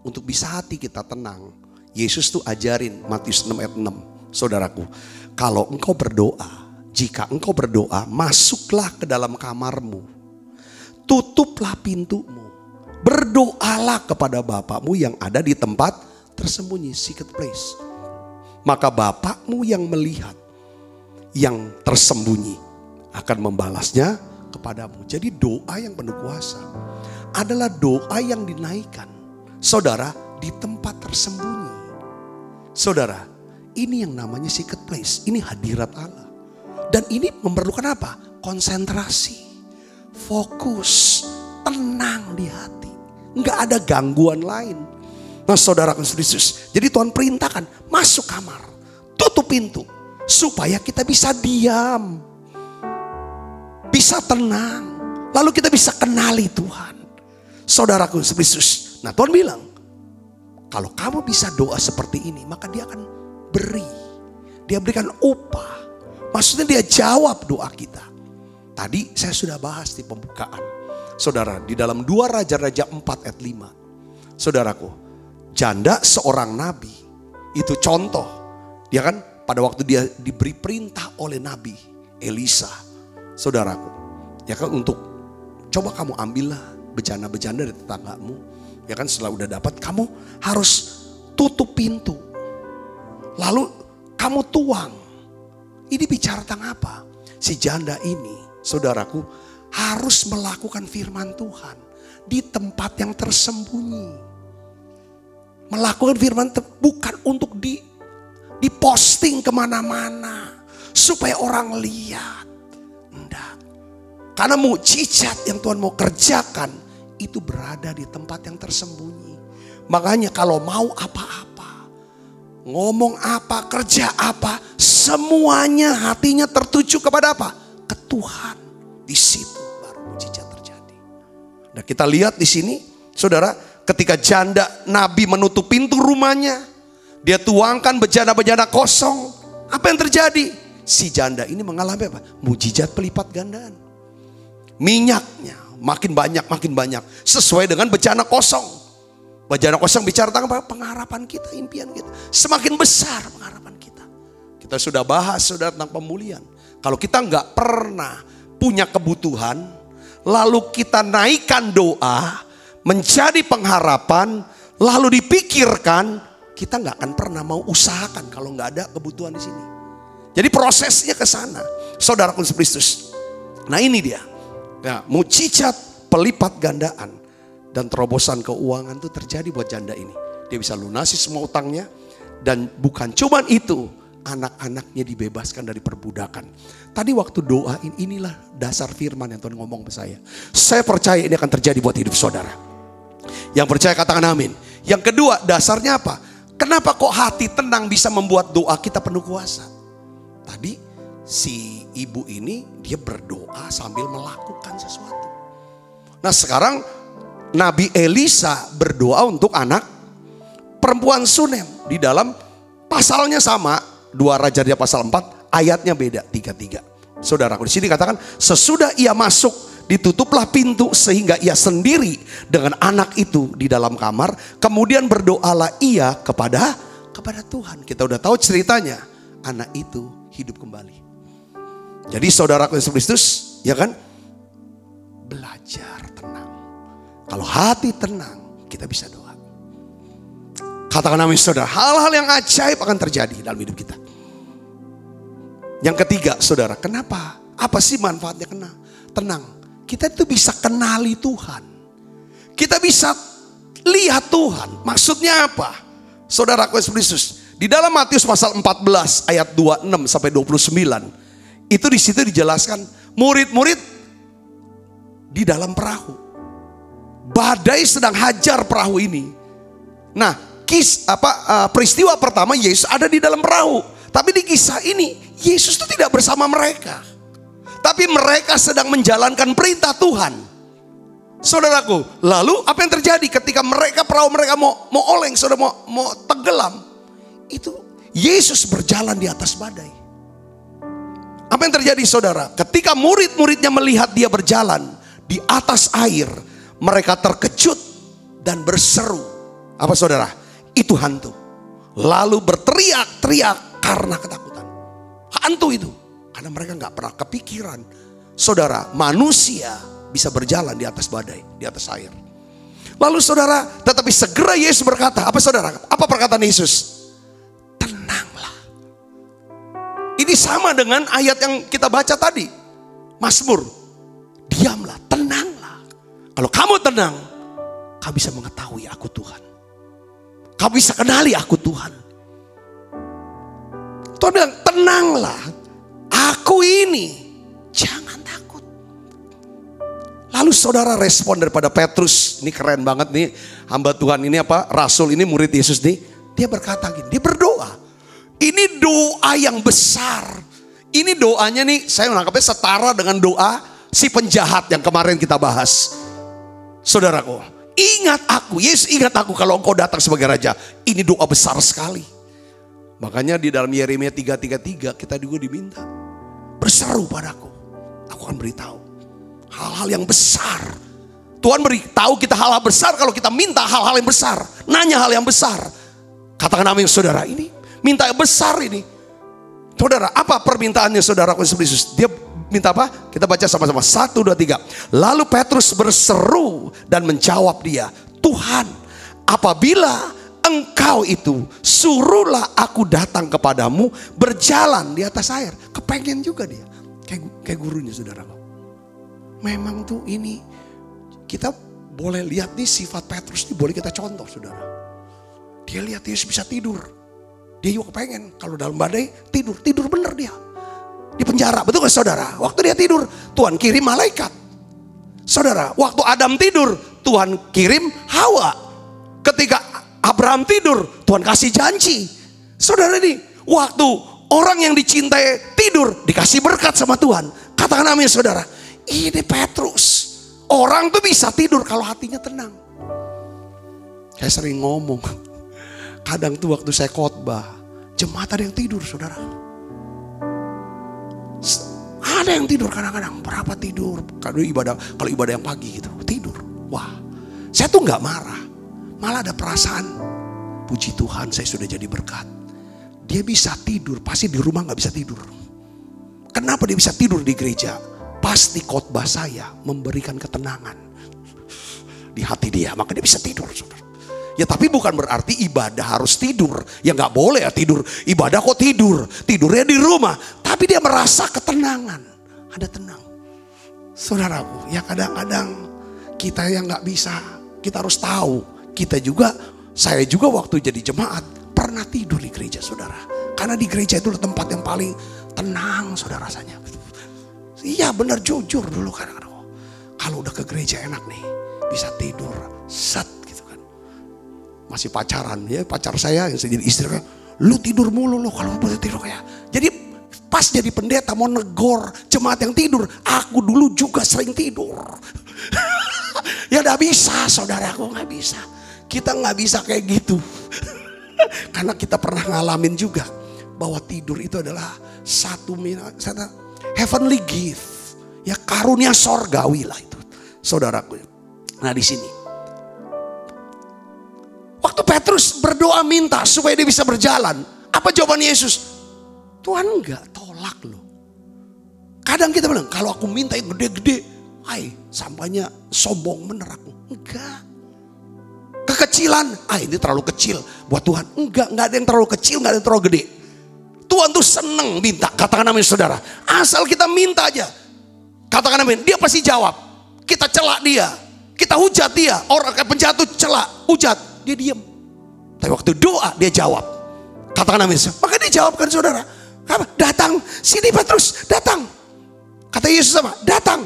Untuk bisa hati kita tenang, Yesus tuh ajarin Matius 6 ayat 6. Saudaraku, kalau engkau berdoa, jika engkau berdoa, masuklah ke dalam kamarmu, tutuplah pintumu, berdoalah kepada Bapamu yang ada di tempat tersembunyi, secret place. Maka Bapakmu yang melihat yang tersembunyi akan membalasnya kepadamu. Jadi doa yang penuh kuasa adalah doa yang dinaikkan, saudara, di tempat tersembunyi. Saudara, ini yang namanya secret place. Ini hadirat Allah. Dan ini memerlukan apa? Konsentrasi, fokus, tenang di hati. Enggak ada gangguan lain. Nah saudara Kristus, jadi Tuhan perintahkan masuk kamar, tutup pintu, supaya kita bisa diam, bisa tenang, lalu kita bisa kenali Tuhan. Saudaraku Kristus, nah Tuhan bilang, kalau kamu bisa doa seperti ini, maka Dia akan beri, Dia berikan upah. Maksudnya Dia jawab doa kita. Tadi saya sudah bahas di pembukaan, saudara, di dalam 2 Raja-Raja 4 ayat 5. Saudaraku, janda seorang nabi itu contoh, dia kan pada waktu dia diberi perintah oleh Nabi Elisa, saudaraku, ya kan, untuk coba kamu ambillah bejana-bejana dari tetanggamu, ya kan, setelah udah dapat kamu harus tutup pintu, lalu kamu tuang. Ini bicara tentang apa? Si janda ini, saudaraku, harus melakukan firman Tuhan di tempat yang tersembunyi. Melakukan firman bukan untuk diposting kemana-mana supaya orang lihat. Enggak. Karena mukjizat yang Tuhan mau kerjakan itu berada di tempat yang tersembunyi. Makanya kalau mau apa-apa, ngomong apa, kerja apa, semuanya hatinya tertuju kepada apa? Ke Tuhan. Di situ baru mukjizat terjadi. Nah, kita lihat di sini, saudara, ketika janda Nabi menutup pintu rumahnya, dia tuangkan bejana-bejana kosong. Apa yang terjadi? Si janda ini mengalami apa? Mukjizat pelipat gandaan. Minyaknya makin banyak, sesuai dengan bejana kosong. Bejana kosong bicara tentang apa? Pengharapan kita, impian kita. Semakin besar pengharapan kita. Kita sudah bahas, saudara, tentang pemulihan. Kalau kita nggak pernah punya kebutuhan, lalu kita naikkan doa menjadi pengharapan, lalu dipikirkan, kita nggak akan pernah mau usahakan kalau nggak ada kebutuhan di sini. Jadi prosesnya ke sana, saudaraku Kristus. Nah ini dia, ya, mukjizat pelipat gandaan dan terobosan keuangan itu terjadi buat janda ini. Dia bisa lunasi semua utangnya, dan bukan cuman itu, anak-anaknya dibebaskan dari perbudakan. Tadi waktu doain, inilah dasar firman yang Tuhan ngomong ke saya. Saya percaya ini akan terjadi buat hidup saudara. Yang percaya katakan amin. Yang kedua, dasarnya apa? Kenapa kok hati tenang bisa membuat doa kita penuh kuasa? Tadi si ibu ini dia berdoa sambil melakukan sesuatu. Nah sekarang Nabi Elisa berdoa untuk anak perempuan Sunem. Di dalam pasalnya sama, 2 Raja-Raja pasal 4, ayatnya beda, 33. Saudaraku, di sini katakan sesudah ia masuk ditutuplah pintu sehingga ia sendiri dengan anak itu di dalam kamar. Kemudian berdoalah ia kepada Tuhan. Kita udah tahu ceritanya. Anak itu hidup kembali. Jadi saudaraku Yesus Kristus, ya kan? Belajar tenang. Kalau hati tenang, kita bisa doa. Katakan amin saudara. Hal-hal yang ajaib akan terjadi dalam hidup kita. Yang ketiga saudara, kenapa? Apa sih manfaatnya tenang? Kita itu bisa kenali Tuhan. Kita bisa lihat Tuhan. Maksudnya apa? Saudaraku Yesus Kristus. Di dalam Matius pasal 14 ayat 26 sampai 29. Itu di situ dijelaskan murid-murid di dalam perahu. Badai sedang hajar perahu ini. Nah, peristiwa pertama Yesus ada di dalam perahu. Tapi di kisah ini Yesus itu tidak bersama mereka. Tapi mereka sedang menjalankan perintah Tuhan. Saudaraku, lalu apa yang terjadi ketika perahu mereka mau oleng, saudara, mau tenggelam? Itu Yesus berjalan di atas badai. Apa yang terjadi saudara? Ketika murid-muridnya melihat dia berjalan di atas air, mereka terkejut dan berseru. Apa saudara? Itu hantu. Lalu berteriak-teriak karena ketakutan. Hantu itu. Karena mereka gak pernah kepikiran, saudara, manusia bisa berjalan di atas badai, di atas air. Lalu saudara, tetapi segera Yesus berkata, apa saudara? Apa perkataan Yesus? Tenanglah. Ini sama dengan ayat yang kita baca tadi. Mazmur, diamlah, tenanglah. Kalau kamu tenang, kamu bisa mengetahui aku Tuhan. Kamu bisa kenali aku Tuhan. Tuhan bilang, tenanglah. Aku ini, jangan takut. Lalu saudara respon daripada Petrus, ini keren banget nih, hamba Tuhan ini rasul ini murid Yesus nih. Dia berkata gini, dia berdoa. Ini doa yang besar. Ini doanya nih, saya menangkapnya setara dengan doa si penjahat yang kemarin kita bahas. Saudaraku, ingat aku, Yesus ingat aku kalau engkau datang sebagai raja. Ini doa besar sekali. Makanya di dalam Yeremia 3:33 kita juga diminta. Berseru padaku, aku akan beritahu hal-hal yang besar. Tuhan beritahu kita hal-hal besar kalau kita minta hal-hal yang besar. Nanya hal yang besar. Katakan amin saudara, ini minta yang besar ini. Saudara, apa permintaannya saudara Yesus? Dia minta apa? Kita baca sama-sama. 1, 2, 3. Lalu Petrus berseru dan menjawab dia, Tuhan, apabila engkau itu, suruhlah aku datang kepadamu berjalan di atas air. Kepengen juga dia. Kayak gurunya saudara. Memang tuh ini, kita boleh lihat nih sifat Petrus ini boleh kita contoh saudara. Dia lihat Yesus bisa tidur. Dia juga kepengen kalau dalam badai tidur bener dia. Di penjara, betul gak saudara? Waktu dia tidur, Tuhan kirim malaikat. Saudara, waktu Adam tidur, Tuhan kirim Hawa. Ketika Abraham tidur, Tuhan kasih janji. Saudara ini, waktu orang yang dicintai tidur, dikasih berkat sama Tuhan. Katakan amin saudara. Ini Petrus. Orang tuh bisa tidur kalau hatinya tenang. Saya sering ngomong. Kadang tuh waktu saya khotbah, jemaat ada yang tidur saudara. Ada yang tidur kadang-kadang. Berapa tidur? Kalau ibadah yang pagi gitu, tidur. Wah, saya tuh gak marah. Malah ada perasaan, puji Tuhan saya sudah jadi berkat. Dia bisa tidur, pasti di rumah gak bisa tidur. Kenapa dia bisa tidur di gereja? Pasti khotbah saya memberikan ketenangan di hati dia, maka dia bisa tidur saudara. Ya tapi bukan berarti ibadah harus tidur. Ya gak boleh ya tidur. Ibadah kok tidur. Tidurnya di rumah. Tapi dia merasa ketenangan. Ada tenang. Saudaraku, ya kadang-kadang kita yang gak bisa. Kita harus tahu. Saya juga waktu jadi jemaat pernah tidur di gereja saudara. Karena di gereja itu tempat yang paling tenang saudara rasanya. Iya benar, jujur dulu kadang-kadang. Kalau udah ke gereja enak nih. Bisa tidur. Set. Masih pacaran ya, pacar saya yang jadi istri, lu tidur mulu lu kalau boleh tidur kayak. Jadi pas jadi pendeta mau negor jemaat yang tidur, aku dulu juga sering tidur. Ya gak bisa saudaraku, gak bisa. Kita gak bisa kayak gitu. Karena kita pernah ngalamin juga bahwa tidur itu adalah Heavenly gift. Ya karunia sorgawi lah itu. Saudaraku. Nah di sini. Waktu Petrus berdoa minta supaya dia bisa berjalan. Apa jawaban Yesus? Tuhan enggak, tolak loh. Kadang kita bilang, kalau aku minta yang gede-gede, sampainya sombong bener aku. Enggak. Kekecilan, ini terlalu kecil buat Tuhan. Enggak ada yang terlalu kecil, enggak ada yang terlalu gede. Tuhan tuh seneng minta, katakan amin saudara. Asal kita minta aja, katakan amin, dia pasti jawab. Kita celak dia, kita hujat dia. Orang penjahat tuh celak, hujat, dia diam. Tapi waktu doa dia jawab. Katakan amin. Maka dia jawabkan saudara. Apa? Datang, sini Petrus, datang. Kata Yesus sama, datang.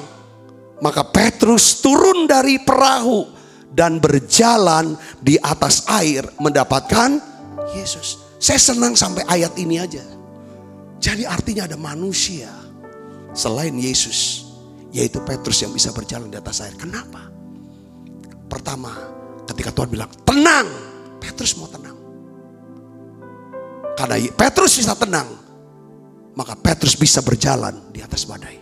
Maka Petrus turun dari perahu dan berjalan di atas air mendapatkan Yesus. Saya senang sampai ayat ini aja. Jadi artinya ada manusia selain Yesus, yaitu Petrus yang bisa berjalan di atas air. Kenapa? Pertama, ketika Tuhan bilang tenang, Petrus mau tenang. Karena Petrus bisa tenang, maka Petrus bisa berjalan di atas badai.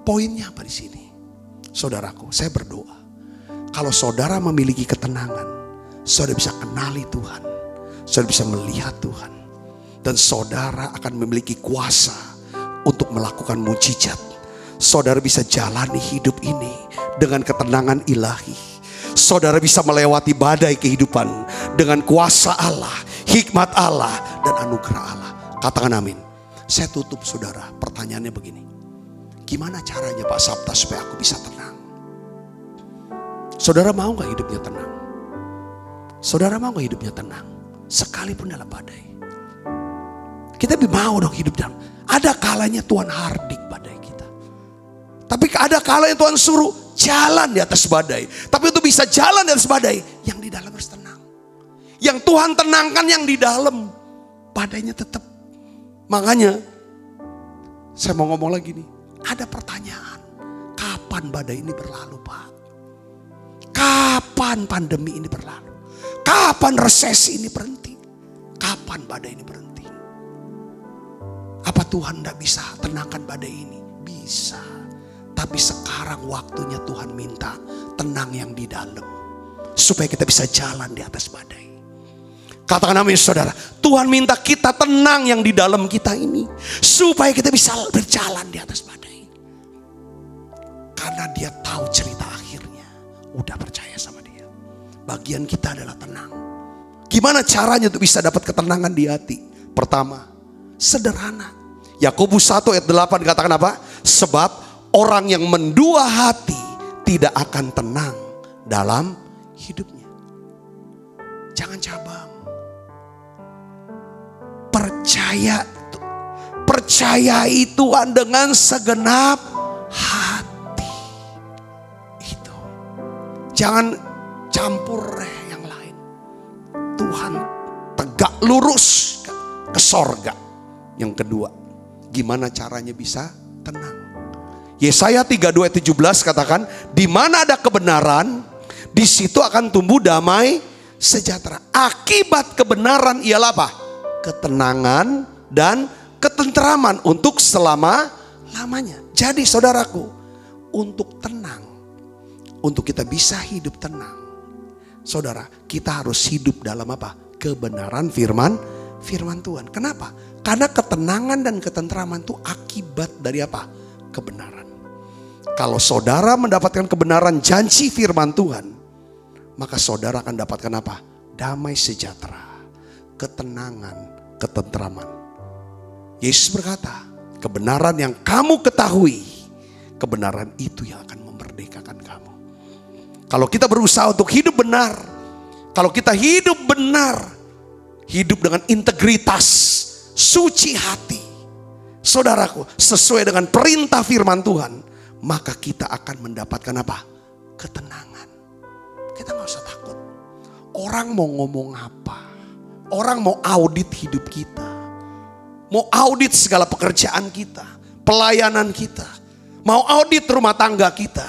Poinnya apa di sini? Saudaraku, saya berdoa. Kalau saudara memiliki ketenangan, saudara bisa kenali Tuhan. Saudara bisa melihat Tuhan. Dan saudara akan memiliki kuasa untuk melakukan mujizat. Saudara bisa jalani hidup ini dengan ketenangan ilahi. Saudara bisa melewati badai kehidupan dengan kuasa Allah, hikmat Allah, dan anugerah Allah. Katakan amin. Saya tutup saudara, pertanyaannya begini. Gimana caranya Pak Sabta supaya aku bisa tenang? Saudara mau gak hidupnya tenang? Saudara mau gak hidupnya tenang? Sekalipun dalam badai. Kita mau dong hidup dalam. Ada kalanya Tuhan hardik badai kita. Tapi ada kalanya Tuhan suruh jalan di atas badai. Tapi untuk bisa jalan di atas badai, yang di dalam harus tenang. Yang Tuhan tenangkan yang di dalam, badainya tetap. Makanya saya mau ngomong lagi nih. Ada pertanyaan, kapan badai ini berlalu Pak? Kapan pandemi ini berlalu? Kapan resesi ini berhenti? Kapan badai ini berhenti? Apa Tuhan tidak bisa tenangkan badai ini? Bisa. Tapi sekarang waktunya Tuhan minta tenang yang di dalam. Supaya kita bisa jalan di atas badai. Katakan amin saudara. Tuhan minta kita tenang yang di dalam kita ini. Supaya kita bisa berjalan di atas badai. Karena dia tahu cerita akhirnya. Udah percaya sama dia. Bagian kita adalah tenang. Gimana caranya untuk bisa dapat ketenangan di hati? Pertama, sederhana. Yakobus 1 ayat 8 katakan apa? Sebab orang yang mendua hati tidak akan tenang dalam hidupnya. Jangan cabang. Percayai Tuhan dengan segenap hati. Itu. Jangan campur yang lain. Tuhan tegak lurus ke sorga. Yang kedua, gimana caranya bisa tenang? Yesaya 32 ayat 17 katakan, di mana ada kebenaran, di situ akan tumbuh damai sejahtera. Akibat kebenaran ialah apa? Ketenangan dan ketenteraman untuk selama-lamanya. Jadi saudaraku, untuk tenang, untuk kita bisa hidup tenang, saudara, kita harus hidup dalam apa? Kebenaran firman Tuhan. Kenapa? Karena ketenangan dan ketenteraman itu akibat dari apa? Kebenaran. Kalau saudara mendapatkan kebenaran janji firman Tuhan, maka saudara akan dapatkan apa? Damai sejahtera, ketenangan, ketenteraman. Yesus berkata, kebenaran yang kamu ketahui, kebenaran itu yang akan memerdekakan kamu. Kalau kita berusaha untuk hidup benar, kalau kita hidup benar, hidup dengan integritas, suci hati, saudaraku, sesuai dengan perintah firman Tuhan, maka kita akan mendapatkan apa? Ketenangan. Kita gak usah takut. Orang mau ngomong apa? Orang mau audit hidup kita. Mau audit segala pekerjaan kita, pelayanan kita. Mau audit rumah tangga kita.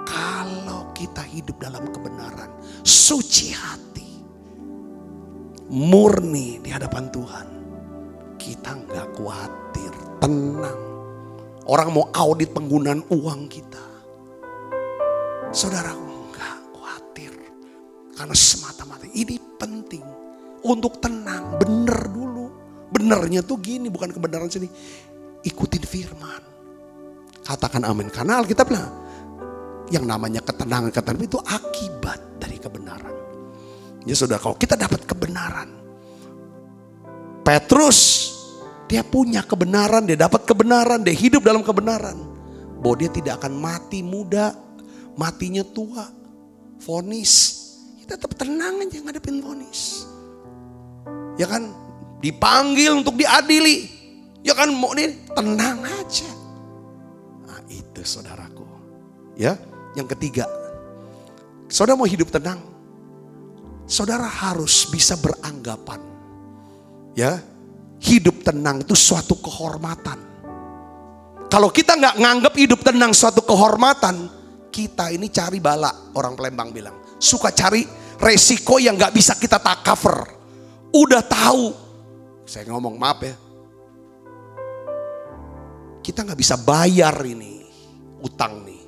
Kalau kita hidup dalam kebenaran, suci hati, murni di hadapan Tuhan, kita nggak khawatir, tenang. Orang mau audit penggunaan uang kita, saudaraku nggak khawatir. Karena semata-mata ini penting untuk tenang, bener dulu. Benernya tuh gini, bukan kebenaran sini. Ikutin firman. Katakan amin. Karena Alkitab bilang, yang namanya ketenangan itu akibat dari kebenaran. Ya saudara, kalau kita dapat kebenaran. Petrus, dia punya kebenaran, dia dapat kebenaran, dia hidup dalam kebenaran. Bahwa dia tidak akan mati muda, matinya tua. Vonis, kita tetap tenang aja ngadepin vonis. Ya kan, dipanggil untuk diadili. Ya kan, mau nih tenang aja. Nah itu saudaraku. Ya, yang ketiga, saudara mau hidup tenang, saudara harus bisa beranggapan. Ya, hidup tenang itu suatu kehormatan. Kalau kita nggak nganggap hidup tenang suatu kehormatan, kita ini cari bala, orang Palembang bilang. Suka cari resiko yang nggak bisa kita tak cover. Udah tahu, saya ngomong maaf ya, kita nggak bisa bayar ini utang nih.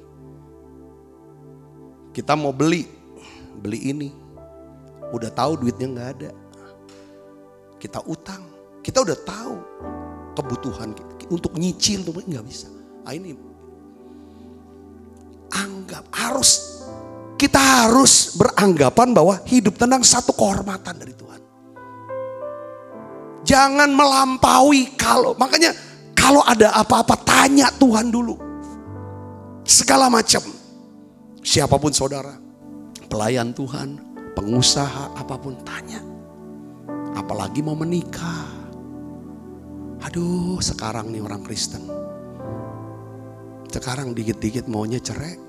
Kita mau beli ini, udah tahu duitnya nggak ada. Kita utang, kita udah tahu kebutuhan untuk nyicil tuh nggak bisa. Nah ini kita harus beranggapan bahwa hidup tenang satu kehormatan dari Tuhan. Jangan melampaui makanya kalau ada apa-apa tanya Tuhan dulu. Segala macam. Siapapun saudara, pelayan Tuhan, pengusaha, apapun tanya. Apalagi mau menikah. Aduh, sekarang nih orang Kristen. Sekarang dikit-dikit maunya cerai.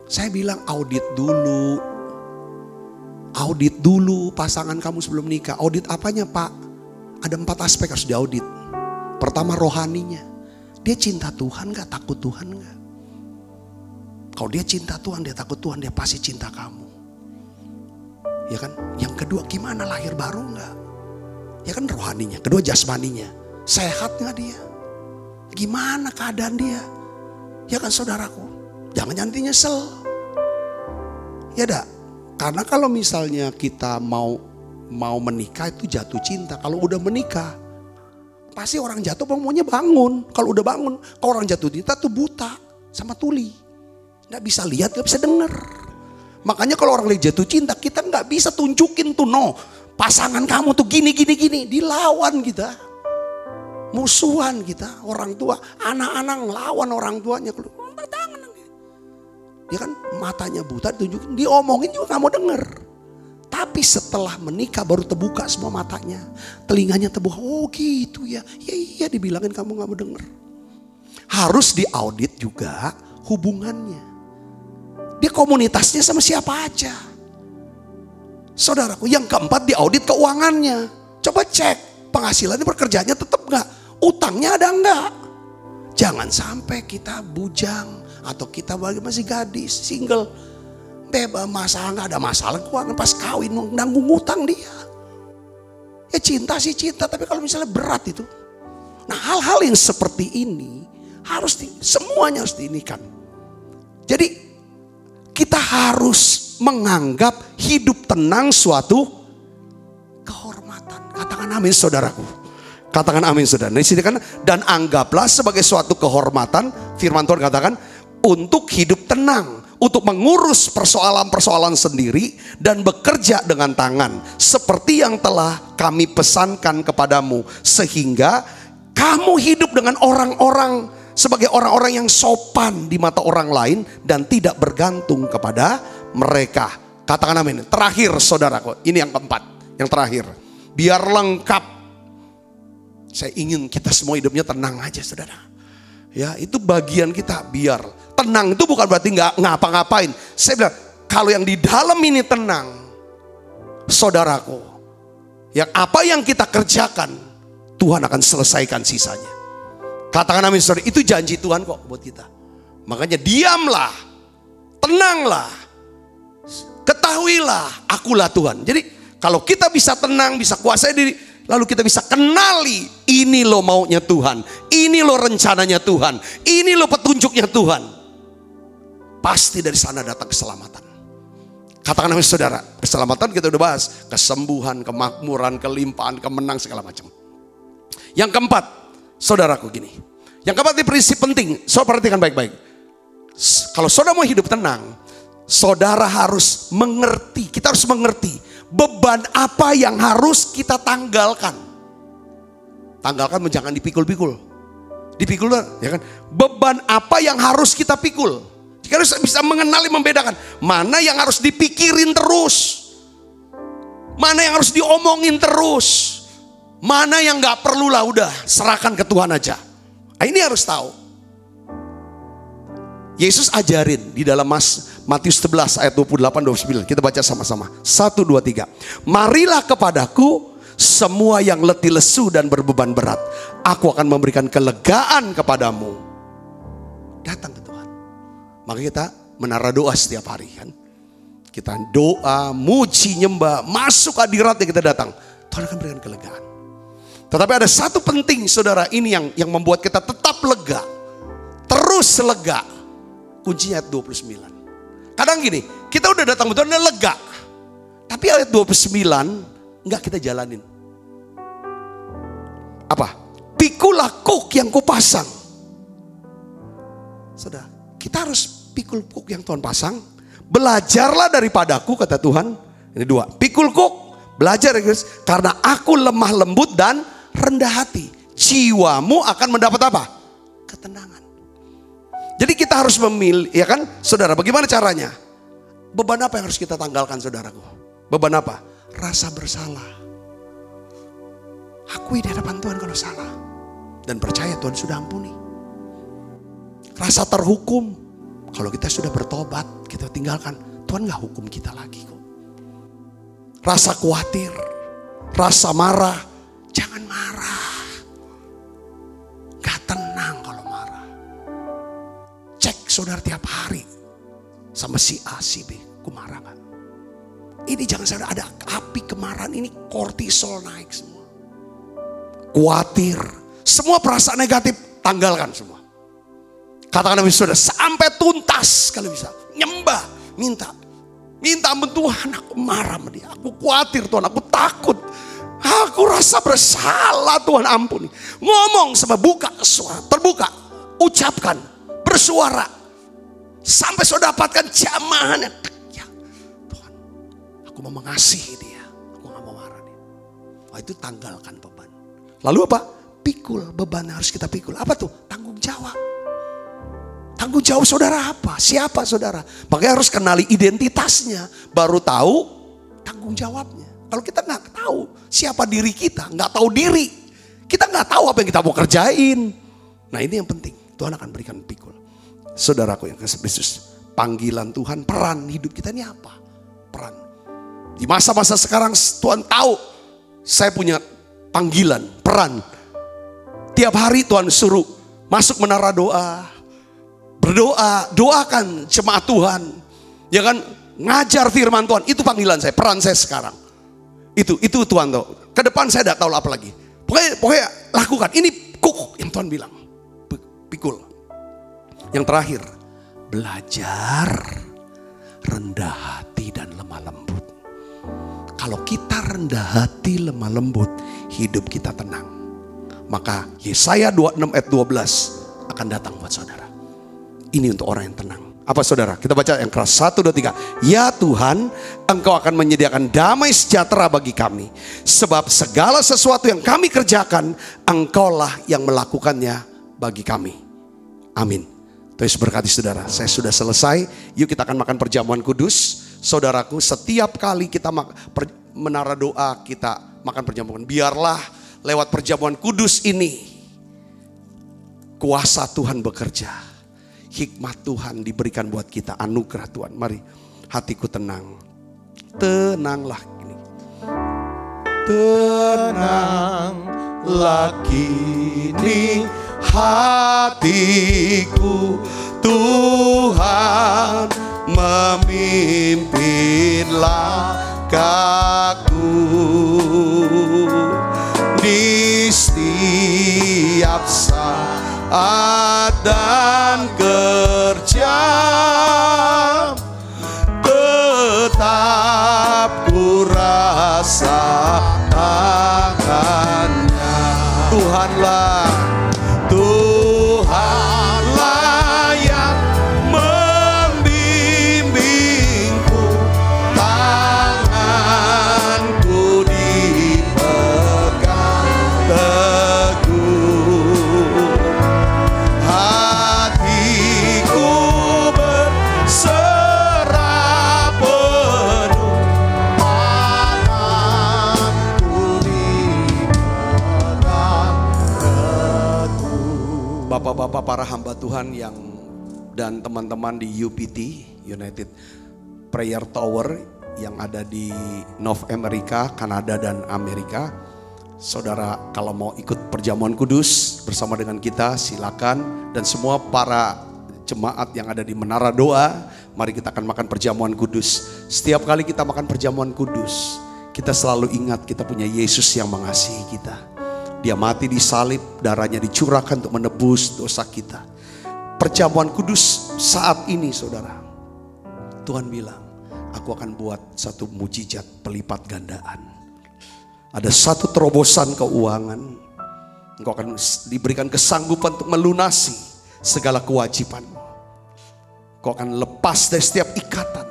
Saya bilang audit dulu. Audit dulu pasangan kamu sebelum nikah. Audit apanya Pak? Ada 4 aspek harus diaudit. Pertama rohaninya. Dia cinta Tuhan gak? Takut Tuhan gak? Kalau dia cinta Tuhan, dia takut Tuhan, dia pasti cinta kamu. Ya kan? Yang kedua, gimana lahir baru gak? Ya kan rohaninya. Kedua jasmaninya. Sehat gak dia? Gimana keadaan dia? Ya kan saudaraku? Jangan nanti nyesel. Ya dak? Karena kalau misalnya kita mau menikah itu jatuh cinta. Kalau udah menikah, pasti orang jatuh maunya bangun. Kalau udah bangun, kalau orang jatuh cinta tuh buta sama tuli. Nggak bisa lihat, nggak bisa denger. Makanya kalau orang lagi jatuh cinta, kita nggak bisa tunjukin tuh pasangan kamu tuh gini. Dilawan kita. Musuhan kita, orang tua. Anak-anak ngelawan orang tuanya. Dia kan matanya buta ditunjukin, diomongin juga gak mau denger. Tapi setelah menikah baru terbuka semua matanya. Telinganya terbuka, oh gitu ya. Iya dibilangin kamu gak mau denger. Harus diaudit juga hubungannya. Dia komunitasnya sama siapa aja. Saudaraku, yang keempat diaudit keuangannya. Coba cek penghasilannya, pekerjaannya tetap gak? Utangnya ada enggak? Jangan sampai kita bujang. Atau kita masih gadis, single. Bebas masalah, gak ada masalah keuangan. Pas kawin nanggung utang dia. Ya cinta sih cinta, tapi kalau misalnya berat itu. Nah hal-hal yang seperti ini semuanya harus diinikan. Jadi kita harus menganggap hidup tenang suatu kehormatan. Katakan amin saudaraku. Katakan amin saudara. Di sini kan, dan anggaplah sebagai suatu kehormatan, firman Tuhan katakan, untuk hidup tenang, untuk mengurus persoalan-persoalan sendiri dan bekerja dengan tangan seperti yang telah kami pesankan kepadamu, sehingga kamu hidup dengan orang-orang sebagai orang-orang yang sopan di mata orang lain dan tidak bergantung kepada mereka. Katakan amin. Terakhir saudaraku, ini yang keempat, yang terakhir, biar lengkap. Saya ingin kita semua hidupnya tenang aja saudara. Ya itu bagian kita, biar tenang itu bukan berarti nggak ngapa-ngapain. Saya bilang kalau yang di dalam ini tenang, saudaraku, yang apa yang kita kerjakan Tuhan akan selesaikan sisanya. Katakan amin saudara, itu janji Tuhan kok buat kita. Makanya diamlah, tenanglah, ketahuilah akulah Tuhan. Jadi kalau kita bisa tenang, bisa kuasai diri, lalu kita bisa kenali, ini loh maunya Tuhan, ini loh rencananya Tuhan, ini loh petunjuknya Tuhan. Pasti dari sana datang keselamatan. Katakan sama saudara, keselamatan kita udah bahas, kesembuhan, kemakmuran, kelimpahan, kemenang, segala macam. Yang keempat, saudaraku gini. Yang keempat ini prinsip penting, saudara perhatikan baik-baik. Kalau saudara mau hidup tenang, saudara harus mengerti, kita harus mengerti beban apa yang harus kita tanggalkan. Tanggalkan jangan dipikul-pikul. Dipikul ya kan? Beban apa yang harus kita pikul. Kita harus bisa mengenali, membedakan mana yang harus dipikirin terus, mana yang harus diomongin terus, mana yang gak perlulah udah serahkan ke Tuhan aja. Nah, ini harus tahu. Yesus ajarin di dalam Matius 11 ayat 28-29. Kita baca sama-sama. 1, 2, 3. Marilah kepadaku semua yang letih lesu dan berbeban berat. Aku akan memberikan kelegaan kepadamu. Datang ke Tuhan. Maka kita menara doa setiap hari kan. Kita doa, muji, nyembah, masuk hadiratnya kita datang. Tuhan akan berikan kelegaan. Tetapi ada satu penting saudara, ini yang membuat kita tetap lega. Terus lega. Kuncinya ayat 29. Kadang gini, kita udah datang betul, udah lega. Tapi ayat 29 enggak kita jalanin. Apa? Pikulah kuk yang kupasang. Saudara, kita harus pikul kuk yang Tuhan pasang. Belajarlah daripadaku, kata Tuhan. Ini 2. Pikul kuk, belajar ya guys. Karena aku lemah lembut dan rendah hati. Jiwamu akan mendapat apa? Ketenangan. Jadi kita harus memilih, ya kan saudara, bagaimana caranya? Beban apa yang harus kita tanggalkan saudaraku? Beban apa? Rasa bersalah. Akui di hadapan Tuhan kalau salah. Dan percaya Tuhan sudah ampuni. Rasa terhukum. Kalau kita sudah bertobat, kita tinggalkan. Tuhan gak hukum kita lagi kok. Rasa khawatir. Rasa marah. Jangan marah. Gak tenang kalau marah. Cek saudara tiap hari. Sama si A, si B. Aku marah gak? Ini jangan saudara ada api kemarahan. Ini kortisol naik semua. Khawatir. Semua perasaan negatif tanggalkan semua. Katakan sama saudara sampai tuntas kalau bisa. Nyembah, minta ampun Tuhan, aku marah sama dia. Aku khawatir Tuhan, aku takut. Aku rasa bersalah Tuhan, ampuni. Ngomong sama buka suara, terbuka, ucapkan, bersuara. Sampai saudara dapatkan jamahannya. Ya, Tuhan, aku mau mengasihi dia. Aku gak mau marah dia. Wah, itu tanggalkan beban. Lalu apa? Pikul, beban harus kita pikul. Apa tuh? Tanggung jawab. Tanggung jawab saudara apa? Siapa saudara? Makanya harus kenali identitasnya. Baru tahu tanggung jawabnya. Kalau kita nggak tahu siapa diri kita, nggak tahu diri. Kita nggak tahu apa yang kita mau kerjain. Nah ini yang penting. Tuhan akan berikan pikul. Saudaraku yang kasih Yesus. Panggilan Tuhan, peran hidup kita ini apa? Peran. Di masa-masa sekarang Tuhan tahu. Saya punya panggilan, peran. Tiap hari Tuhan suruh masuk menara doa. Berdoa, doakan jemaat Tuhan. Ya kan, ngajar firman Tuhan. Itu panggilan saya, peran saya sekarang. Itu Tuhan tahu. Ke depan saya tidak tahu apa lagi. Pokoknya lakukan. Ini kuk yang Tuhan bilang. Pikul. Yang terakhir, belajar rendah hati dan lemah lembut. Kalau kita rendah hati, lemah lembut, hidup kita tenang. Maka Yesaya 26 ayat 12 akan datang buat saudara. Ini untuk orang yang tenang. Apa saudara? Kita baca yang keras. 1, 2, 3. Ya Tuhan, Engkau akan menyediakan damai sejahtera bagi kami. Sebab segala sesuatu yang kami kerjakan, Engkaulah yang melakukannya bagi kami. Amin. Tuhan berkati saudara. Saya sudah selesai. Yuk kita akan makan perjamuan kudus. Saudaraku, setiap kali kita menara doa, kita makan perjamuan. Biarlah lewat perjamuan kudus ini, kuasa Tuhan bekerja. Hikmat Tuhan diberikan buat kita, anugerah Tuhan. Mari, hatiku tenang. Tenanglah ini. Tenanglah kini hatiku, Tuhan memimpin langkahku. di setiap saat dan kerja, tetap ku rasakannya. Tuhanlah yang membimbingku, tanganku dipegang teguh, hatiku berserah penuh, tanganku dipegang teguh. Bapak-bapak, para hamba Tuhan yang dan teman-teman di UPT, United Prayer Tower yang ada di North America, Kanada dan Amerika. Saudara kalau mau ikut perjamuan kudus bersama dengan kita silakan, dan semua para jemaat yang ada di Menara Doa, mari kita akan makan perjamuan kudus. Setiap kali kita makan perjamuan kudus, kita selalu ingat kita punya Yesus yang mengasihi kita. Dia mati di salib, darahnya dicurahkan untuk menebus dosa kita. Perjamuan kudus saat ini saudara, Tuhan bilang, aku akan buat satu mujizat pelipat gandaan. Ada satu terobosan keuangan. Engkau akan diberikan kesanggupan untuk melunasi segala kewajibanmu. Engkau akan lepas dari setiap ikatan,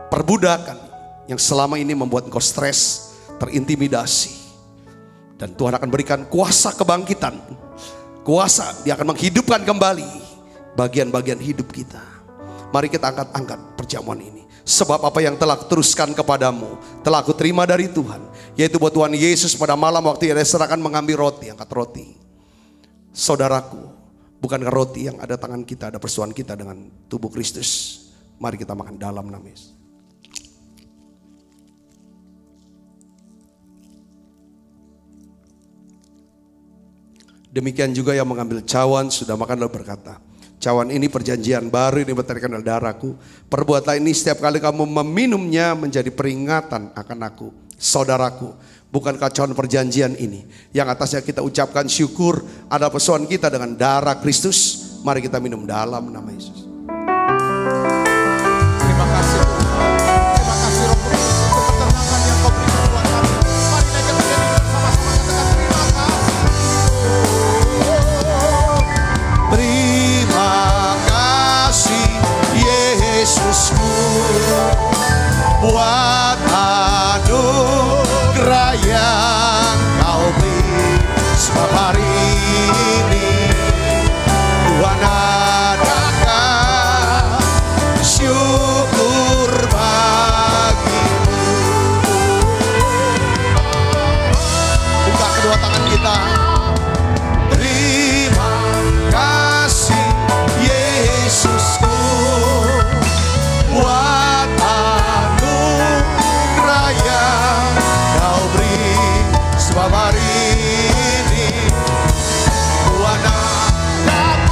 perbudakan yang selama ini membuat engkau stres, terintimidasi. Dan Tuhan akan berikan kuasa kebangkitan. Kuasa, dia akan menghidupkan kembali bagian-bagian hidup kita. Mari kita angkat perjamuan ini. Sebab apa yang telah kuteruskan kepadamu telah aku terima dari Tuhan, yaitu buat Tuhan Yesus pada malam waktu ia diserahkan mengambil roti, angkat roti. Saudaraku, bukankah roti yang ada tangan kita, ada persoalan kita dengan tubuh Kristus? Mari kita makan dalam nama Yesus. Demikian juga yang mengambil cawan sudah makan lalu berkata, cawan ini perjanjian baru ini diberikan oleh darahku. Perbuatlah ini setiap kali kamu meminumnya menjadi peringatan akan aku. Saudaraku, bukankah cawan perjanjian ini yang atasnya kita ucapkan syukur ada persoalan kita dengan darah Kristus? Mari kita minum dalam nama Yesus. Terima kasih Tuhan. Terima kasih Roh Kudus untuk ketenangan yang kau berikan buat kami. Mari naikkan berdiri bersama-sama katakan terima kasih. Terima kasih Yesusku buat anugerah yang kau beri. Sebab hari ini Tuhan adakan syukur bagimu. Buka kedua tangan kita. Terima kasih Yesusku buat anugerah yang kau beri. Sebab hari ini Tuhan adakan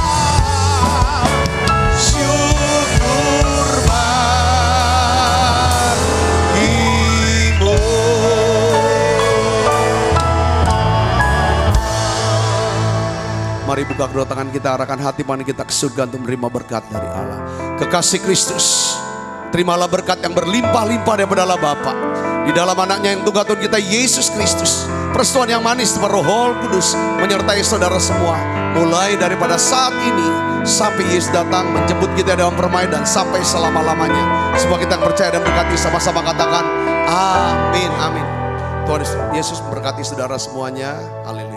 syukur bagimu. Mari buka kedua tangan kita, arahkan hati mana kita ke surga untuk menerima berkat dari Allah. Kekasih Kristus, terimalah berkat yang berlimpah-limpah daripada Allah Bapa di dalam anaknya yang tunggal Tuhan kita Yesus Kristus. Persetujuan yang manis dari Roh Kudus menyertai saudara semua, mulai daripada saat ini sampai Yesus datang menjemput kita dalam permainan sampai selama-lamanya. Semua kita yang percaya dan berkati sama-sama katakan amin, amin. Tuhan Yesus memberkati saudara semuanya. Haleluya.